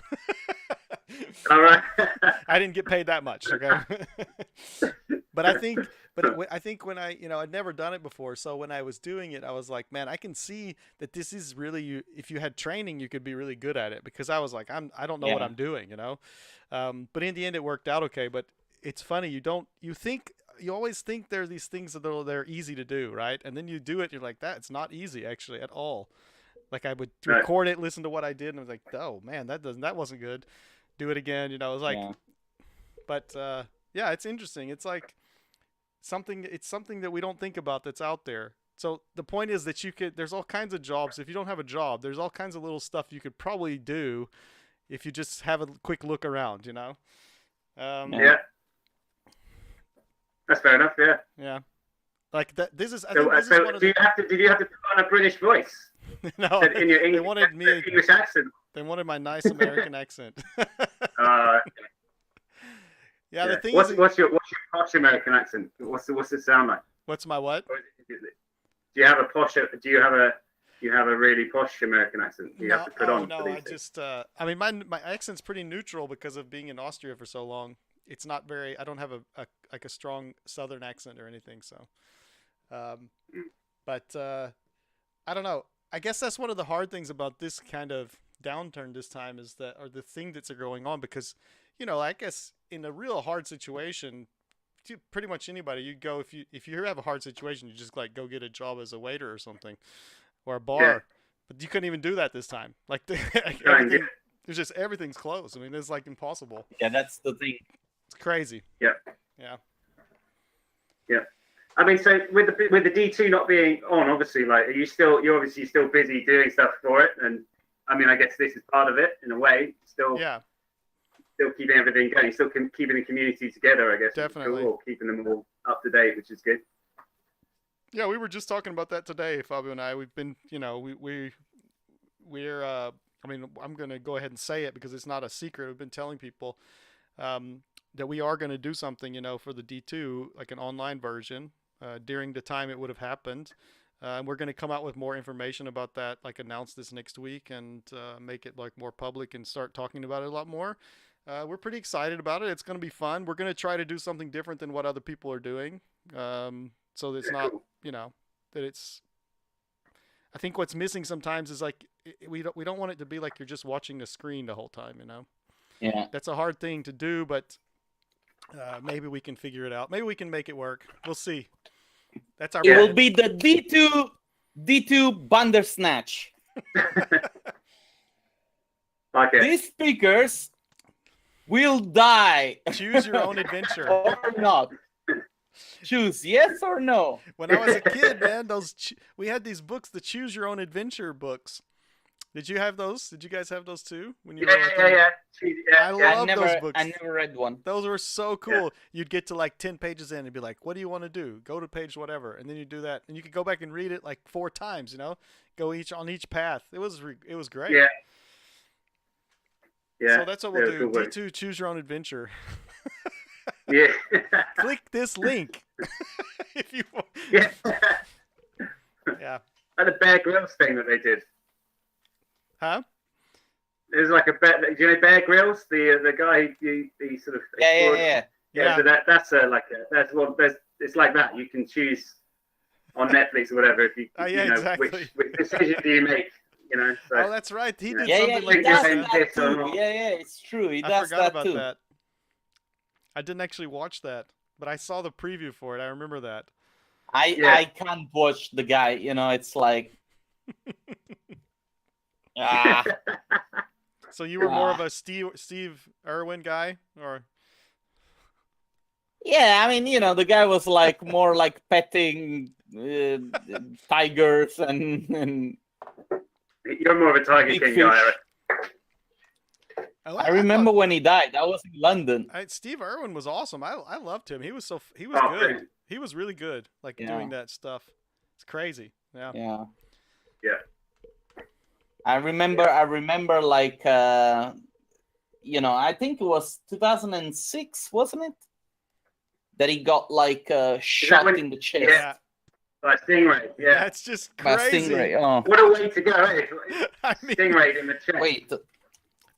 All right. I didn't get paid that much, okay? But I think when I'd never done it before, so when I was doing it, I was like, man, I can see that this is really, if you had training, you could be really good at it, because I was like, I don't know what I'm doing, But in the end, it worked out okay. But it's funny, you always think there are these things that they're easy to do, right? And then you do it, you're like, that's not easy actually at all. Like I would record it, listen to what I did, and I was like, oh man, that wasn't good. Do it again, It was like, but it's interesting. It's like it's something that we don't think about that's out there. So the point is that there's all kinds of jobs. If you don't have a job, there's all kinds of little stuff you could probably do if you just have a quick look around, Yeah. That's fair enough. Yeah. Yeah. Like that. This is. Did you have to put on a British voice? No. In your they wanted English accent. They wanted my nice American accent. Yeah. The thing what's is, your posh American accent? What's it sound like? What's my what? Do you have a posh? Do you have a really posh American accent? Do you have to put on? No, I just. My accent's pretty neutral because of being in Austria for so long. It's not very. I don't have a strong Southern accent or anything. So, but I don't know. I guess that's one of the hard things about this kind of downturn this time is or the thing that's going on, because, I guess in a real hard situation, pretty much anybody, you go, if you have a hard situation, you just go get a job as a waiter or something, or a bar. Yeah. But you couldn't even do that this time. There's just everything's closed. I mean, it's impossible. Yeah, that's the thing. It's crazy. Yeah. Yeah. Yeah. I mean, so with the D2 not being on, obviously, you're obviously still busy doing stuff for it, and I mean, I guess this is part of it in a way. Still keeping everything going, still keeping the community together, I guess. Definitely. Cool, keeping them all up to date, which is good. Yeah, we were just talking about that today, Fabio and I. We've been, we're. I mean, I'm gonna go ahead and say it because it's not a secret. We've been telling people that we are gonna do something, for the D2, like an online version, during the time it would have happened. We're gonna come out with more information about that, like announce this next week and make it like more public and start talking about it a lot more. We're pretty excited about it. It's gonna be fun. We're gonna try to do something different than what other people are doing. So it's not, that it's. I think what's missing sometimes is like we don't want it to be like you're just watching a screen the whole time, Yeah. That's a hard thing to do, but maybe we can figure it out. Maybe we can make it work. We'll see. That's our. It will be the D2 Bandersnatch. Okay. These speakers will die. Choose your own adventure. Or not. Choose yes or no. When I was a kid, man, we had these books, the Choose Your Own Adventure books. Did you have those? Did you guys have those too? When you were I love those books. I never read one. Those were so cool. Yeah. You'd get to like 10 pages in and be like, what do you want to do? Go to page whatever. And then you do that. And you could go back and read it like 4 times, go on each path. It was great. Yeah. So that's what we'll do. D2, Choose Your Own Adventure. Yeah. Click this link if you want. Yeah. Yeah. Like the Bear Grylls thing that they did. Huh? There's like do you know Bear Grylls, the guy he sort of yeah. So that's it's like that. You can choose on Netflix or whatever if you exactly. which decision do you make. So, that's right. He did something like that too. Yeah, it's true. He does that too. I forgot about too. that. I didn't actually watch that, but I saw the preview for it. I remember that. I can't watch the guy. It's like. So you were more of a Steve Irwin guy, or? Yeah, I mean, the guy was like more like petting tigers and. You're more of a Tiger King fish. guy, Eric. I remember when he died. That was in London. Steve Irwin was awesome. I loved him. He was good. Great. He was really good, like doing that stuff. It's crazy. Yeah. Yeah. Yeah. I remember like I think it was 2006, wasn't it? That he got like shot in the chest. Yeah. By Stingray. Yeah. That's just crazy. By Stingray. Oh. What a way to go, eh? Stingray in the chest. Wait.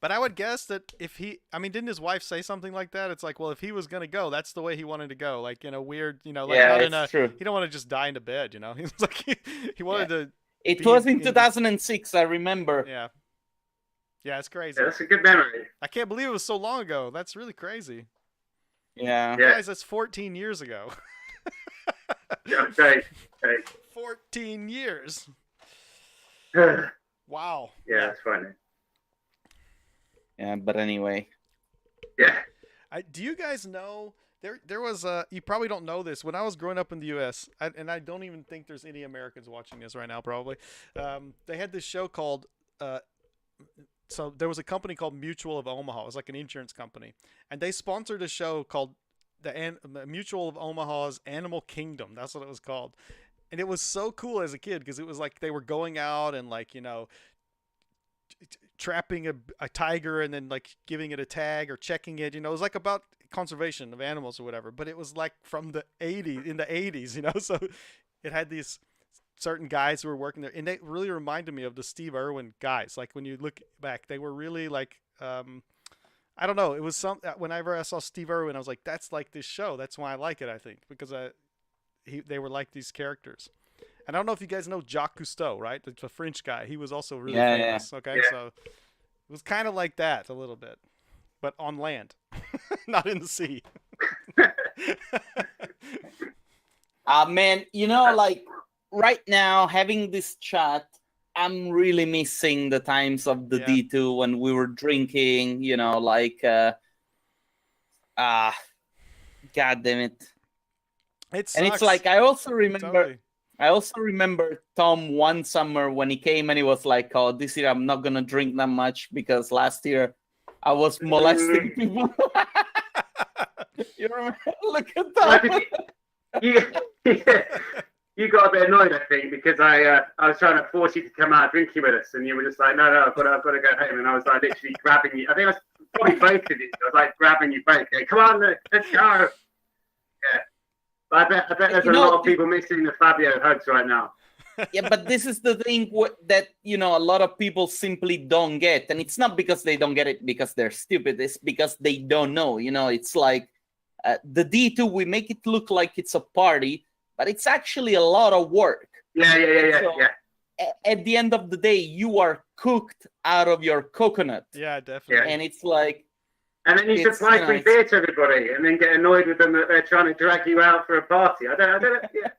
But I would guess that didn't his wife say something like that? It's like, well, if he was going to go, that's the way he wanted to go. Like, weird, like true. He don't want to just die in a bed, He was like, he wanted to. It was in 2006, I remember. Yeah. Yeah, it's crazy. Yeah, that's a good memory. I can't believe it was so long ago. That's really crazy. Yeah. Guys, that's 14 years ago. Okay. 14 years. Wow. Yeah, that's funny. Yeah, but anyway. Yeah. Do you guys know there was you probably don't know this, when I was growing up in the U.S. and I don't even think there's any Americans watching this right now probably. They had this show called so there was a company called Mutual of Omaha. It was like an insurance company, and they sponsored a show called the Mutual of Omaha's Animal Kingdom. That's what it was called, and it was so cool as a kid because it was like they were going out and like trapping a tiger and then like giving it a tag or checking it. It was like about conservation of animals or whatever, but it was like from the 80s, so it had these certain guys who were working there, and they really reminded me of the Steve Irwin guys. Like when you look back, they were really like I don't know, it was whenever I saw Steve Irwin, I was like, that's like this show. That's why I like it, I think, because they were like these characters. And I don't know if you guys know Jacques Cousteau, right? It's a French guy. He was also really famous. Yeah. Okay, Yeah. so it was kind of like that a little bit, but on land, not in the sea. Man, like right now, having this chat, I'm really missing the times of the D2 when we were drinking, like, God damn it. It sucks. And it's like, I also remember... Totally. I also remember Tom one summer when he came and he was like, "Oh, this year I'm not gonna drink that much because last year I was molesting people." You remember? Look at that. You got a bit annoyed, I think, because I was trying to force you to come out drinking with us, and you were just like, "No, I've got to go home." And I was like literally grabbing you. I think I was probably both of you. I was like grabbing you both. Going, "Come on, let's go!" Yeah. But I bet there's a lot of people missing the Fabio hugs right now. Yeah, but this is the thing that, a lot of people simply don't get. And it's not because they don't get it because they're stupid. It's because they don't know. It's like the D2, we make it look like it's a party, but it's actually a lot of work. Yeah. So, at the end of the day, you are cooked out of your coconut. Yeah, definitely. And it's like... And then you supply free beer to everybody, and then get annoyed with them that they're trying to drag you out for a party. I don't. Yeah.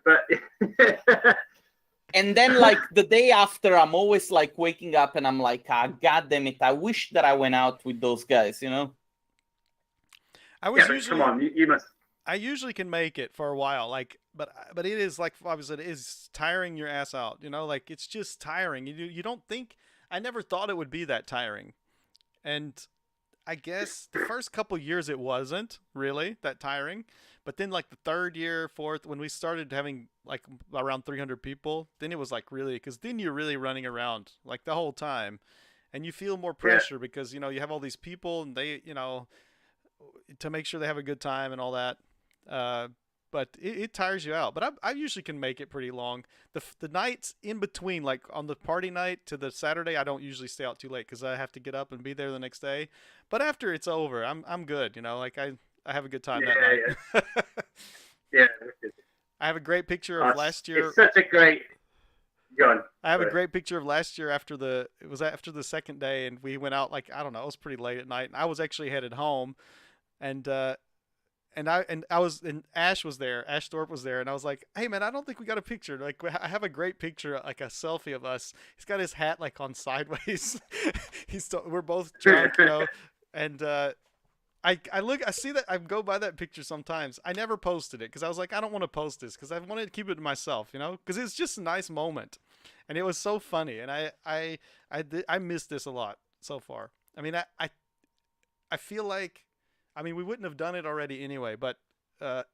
But and then, like the day after, I'm always like waking up, and I'm like, God damn it! I wish that I went out with those guys. I was usually. Come on, you must. I usually can make it for a while, but it is like Fabio said, it is tiring your ass out. Like it's just tiring. You don't think. I never thought it would be that tiring. And I guess the first couple years it wasn't really that tiring. But then like the third year, fourth, when we started having like around 300 people, then it was like really, because then you're really running around like the whole time. And you feel more pressure because, you have all these people and they, to make sure they have a good time and all that. But it tires you out. But I usually can make it pretty long. The nights in between, like on the party night to the Saturday, I don't usually stay out too late because I have to get up and be there the next day. But after it's over, I'm good. Like I have a good time that night. Yeah. I have a great picture of last year. It's such a great. I have a great picture of last year after the second day, and we went out like, I don't know, it was pretty late at night, and I was actually headed home, and Ash was there. Ash Thorpe was there, and I was like, "Hey man, I don't think we got a picture. Like, I have a great picture, like a selfie of us. He's got his hat like on sideways. We're both drunk, And I see that I go by that picture sometimes. I never posted it because I was like, I don't want to post this because I wanted to keep it to myself, because it's just a nice moment, and it was so funny, and I missed this a lot so far. I mean, I feel like. I mean, we wouldn't have done it already anyway, but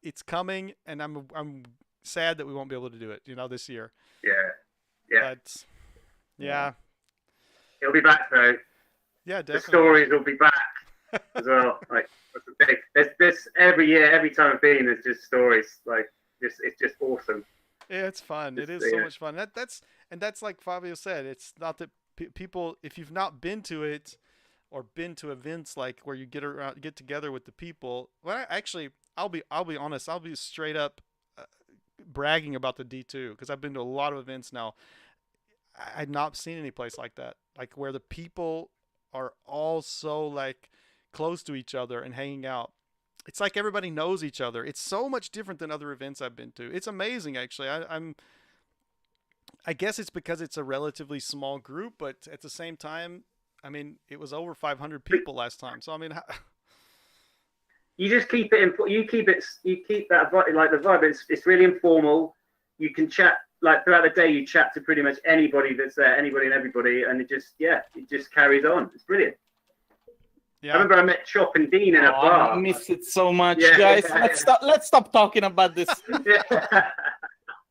it's coming, and I'm sad that we won't be able to do it, this year. Yeah. But, yeah. It'll be back though. Yeah, definitely. The stories will be back as well. Like there's every year, every time I've been, there's just stories. Like it's just awesome. Yeah, it's fun. It is so much fun. That's like Fabio said. It's not that people, if you've not been to it. Or been to events like where you get together with the people. Well, I'll be honest. I'll be straight up bragging about the D2 because I've been to a lot of events now. I've not seen any place like that, like where the people are all so like close to each other and hanging out. It's like everybody knows each other. It's so much different than other events I've been to. It's amazing, actually. I guess it's because it's a relatively small group, but at the same time. I mean, it was over 500 people last time. So I mean, you just keep it. You keep that like the vibe. It's really informal. You can chat like throughout the day. You chat to pretty much anybody that's there, anybody and everybody, and it just carries on. It's brilliant. Yeah. I remember I met Chop and Dean in a bar. I miss it so much, guys. Let's stop talking about this.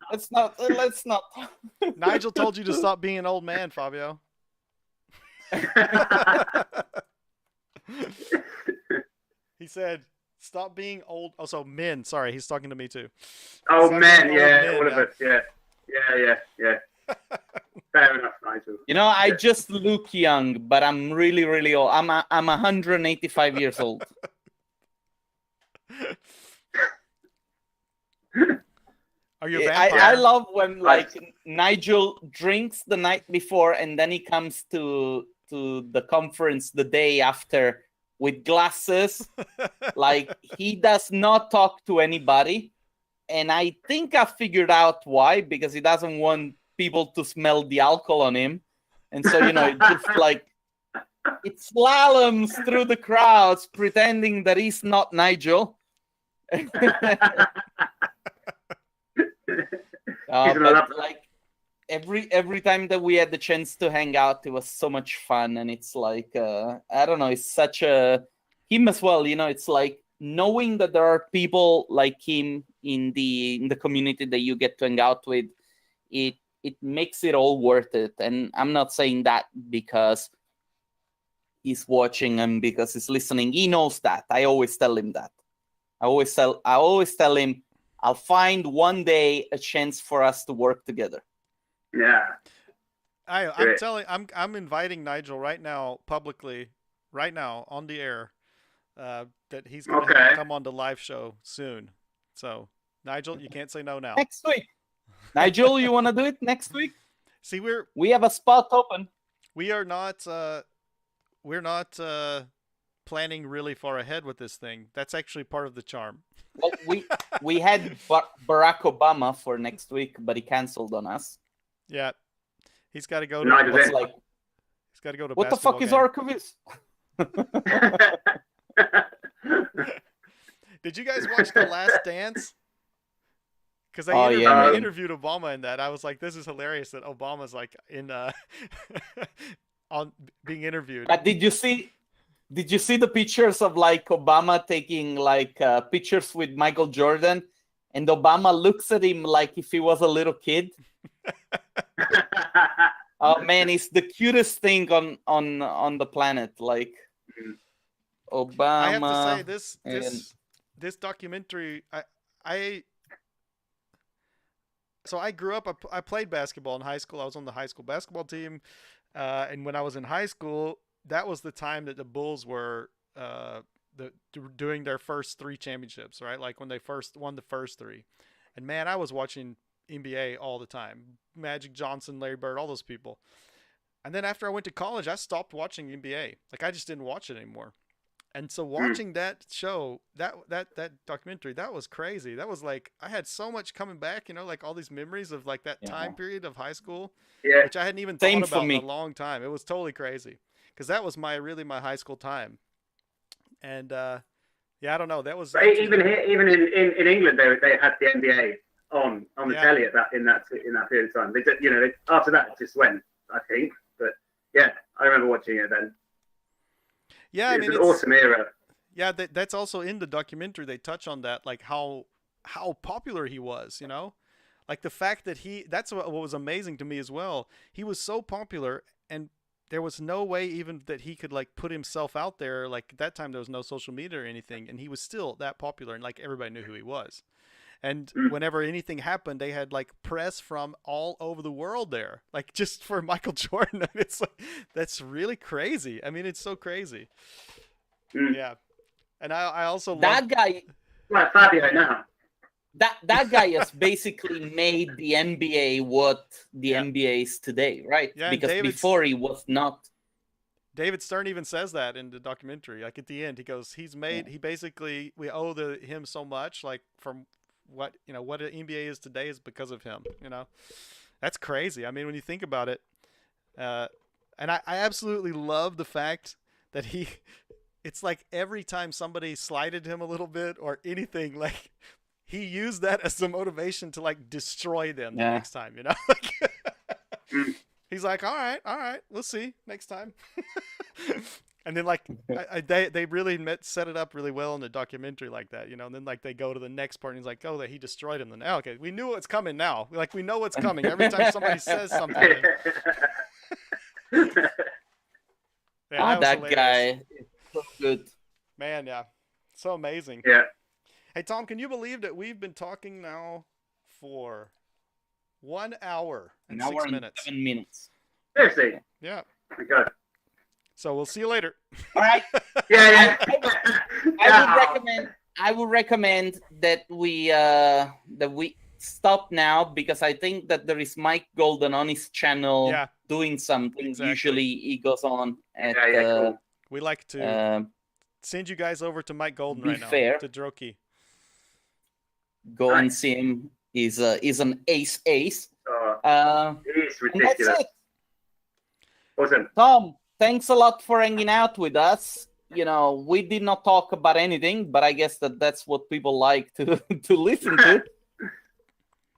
Let's not. Nigel told you to stop being an old man, Fabio. He said, "Stop being old." Oh, so men. Sorry, he's talking to me too. Oh, men. All of us. Yeah. Fair enough, Nigel. I just look young, but I'm really, really old. I'm 185 years old. Are you a vampire? I love when like Nigel drinks the night before and then he comes to the conference the day after with glasses. Like he does not talk to anybody. And I think I figured out why, because he doesn't want people to smell the alcohol on him. And so, it just like it slaloms through the crowds pretending that he's not Nigel. He's gonna love But like every time that we had the chance to hang out, it was so much fun, and it's like I don't know, it's such a him as well. You know, it's like knowing that there are people like him in the community that you get to hang out with. It makes it all worth it. And I'm not saying that because he's watching and because he's listening. He knows that. I always tell him that. I always tell him I'll find one day a chance for us to work together. Yeah. I'm inviting Nigel right now, publicly, right now on the air, that he's going to come on the live show soon. So, Nigel, you can't say no now. Next week. Nigel, you want to do it next week? See, we have a spot open. We are not. We're not planning really far ahead with this thing. That's actually part of the charm. Well, we had Barack Obama for next week, but he canceled on us. Yeah, he's got to go No, to. He's got to go to. What the fuck is Archivist? Did you guys watch The Last Dance? Because I interviewed Obama in that. I was like, this is hilarious that Obama's like in on being interviewed. But did you see the pictures of like Obama taking like pictures with Michael Jordan, and Obama looks at him like if he was a little kid? Oh man, it's the cutest thing on the planet. Like Obama. I have to say this documentary. So I grew up. I played basketball in high school. I was on the high school basketball team, and when I was in high school, that was the time that the Bulls were doing their first 3 championships, right? Like when they first won the first 3. And man, I was watching NBA all the time. Magic Johnson, Larry Bird, all those people. And then after I went to college, I stopped watching NBA. Like I just didn't watch it anymore. And so watching that show, that documentary, that was crazy. That was like, I had so much coming back, you know, like all these memories of like that time period of high school, which I hadn't even thought about in a long time. It was totally crazy because that was my high school time. And I don't know. That was even in England, they had the NBA on the telly in that period of time. They did, after that it just went, I think. But yeah, I remember watching it then. Yeah, it's an awesome era. Yeah, that's also in the documentary. They touch on that, like how popular he was, you know? Like the fact that that's what was amazing to me as well. He was so popular, and there was no way even that he could like put himself out there. Like at that time there was no social media or anything, and he was still that popular, and like everybody knew who he was. And whenever anything happened, they had like press from all over the world there, like just for Michael Jordan. It's like, that's really crazy. I mean, it's so crazy. Yeah. And I also that guy, like Fabio now. That guy has basically made the NBA what the NBA is today, right? Yeah, because before he was not. David Stern even says that in the documentary. Like at the end, he goes, he basically, we owe him so much, like from what the NBA is today is because of him, you know. That's crazy. I mean, when you think about it, and I absolutely love the fact that it's like every time somebody slighted him a little bit or anything, like he used that as the motivation to like destroy them the next time, you know. He's like, all right, we'll see next time. And then like they really set it up really well in the documentary like that, you know. And then like they go to the next part and he's like, oh, that he destroyed him. Then now, okay, we knew what's coming now. Like we know what's coming every time somebody says something. That guy is so good. Man, yeah, so amazing. Yeah. Hey Tom, can you believe that we've been talking now for 1 hour and 6 minutes? 7 minutes. Seriously. Yeah. Oh my God. So we'll see you later. All right. Yeah. I would recommend that we stop now because I think that there is Mike Golden on his channel doing something. Exactly. Usually he goes on at. Cool. We like to send you guys over to Mike Golden right now. To Droki. Go and see him. He's an ace. It's ridiculous. That's it. Awesome. Tom, thanks a lot for hanging out with us. You know, we did not talk about anything, but I guess that's what people like to listen to.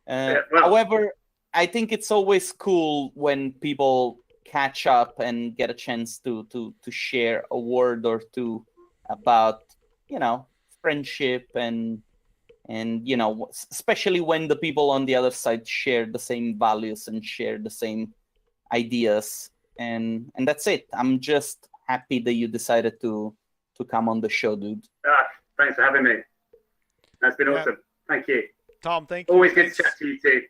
However, I think it's always cool when people catch up and get a chance to share a word or two about, you know, friendship and you know, especially when the people on the other side share the same values and share the same ideas, and that's it. I'm just happy that you decided to come on the show, dude. Thanks for having me. That's been awesome. Thank you, Tom. Thank you. Always good to chat to you too.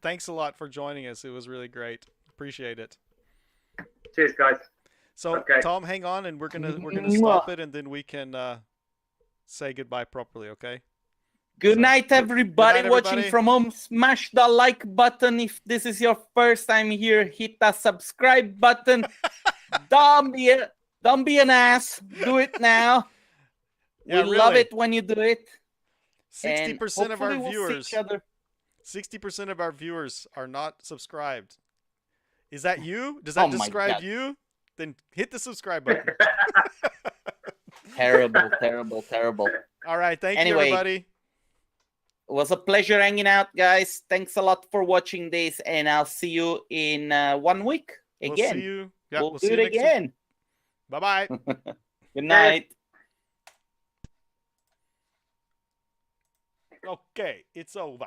Thanks a lot for joining us. It was really great. Appreciate it. Cheers, guys. So, Tom, hang on, and we're gonna stop it, and then we can say goodbye properly. Okay. Good night, everybody watching from home. Smash the like button if this is your first time here. Hit the subscribe button. Don't be an ass. Do it now. Yeah, we love it when you do it. 60% of our viewers. 60% of our viewers are not subscribed. Is that you? Does that describe you? Then hit the subscribe button. Terrible, terrible, terrible. All right, thank you, everybody. It was a pleasure hanging out, guys. Thanks a lot for watching this, and I'll see you in 1 week again. We'll see you. Yeah, we'll do it again. Bye-bye. Good night. Okay, it's over.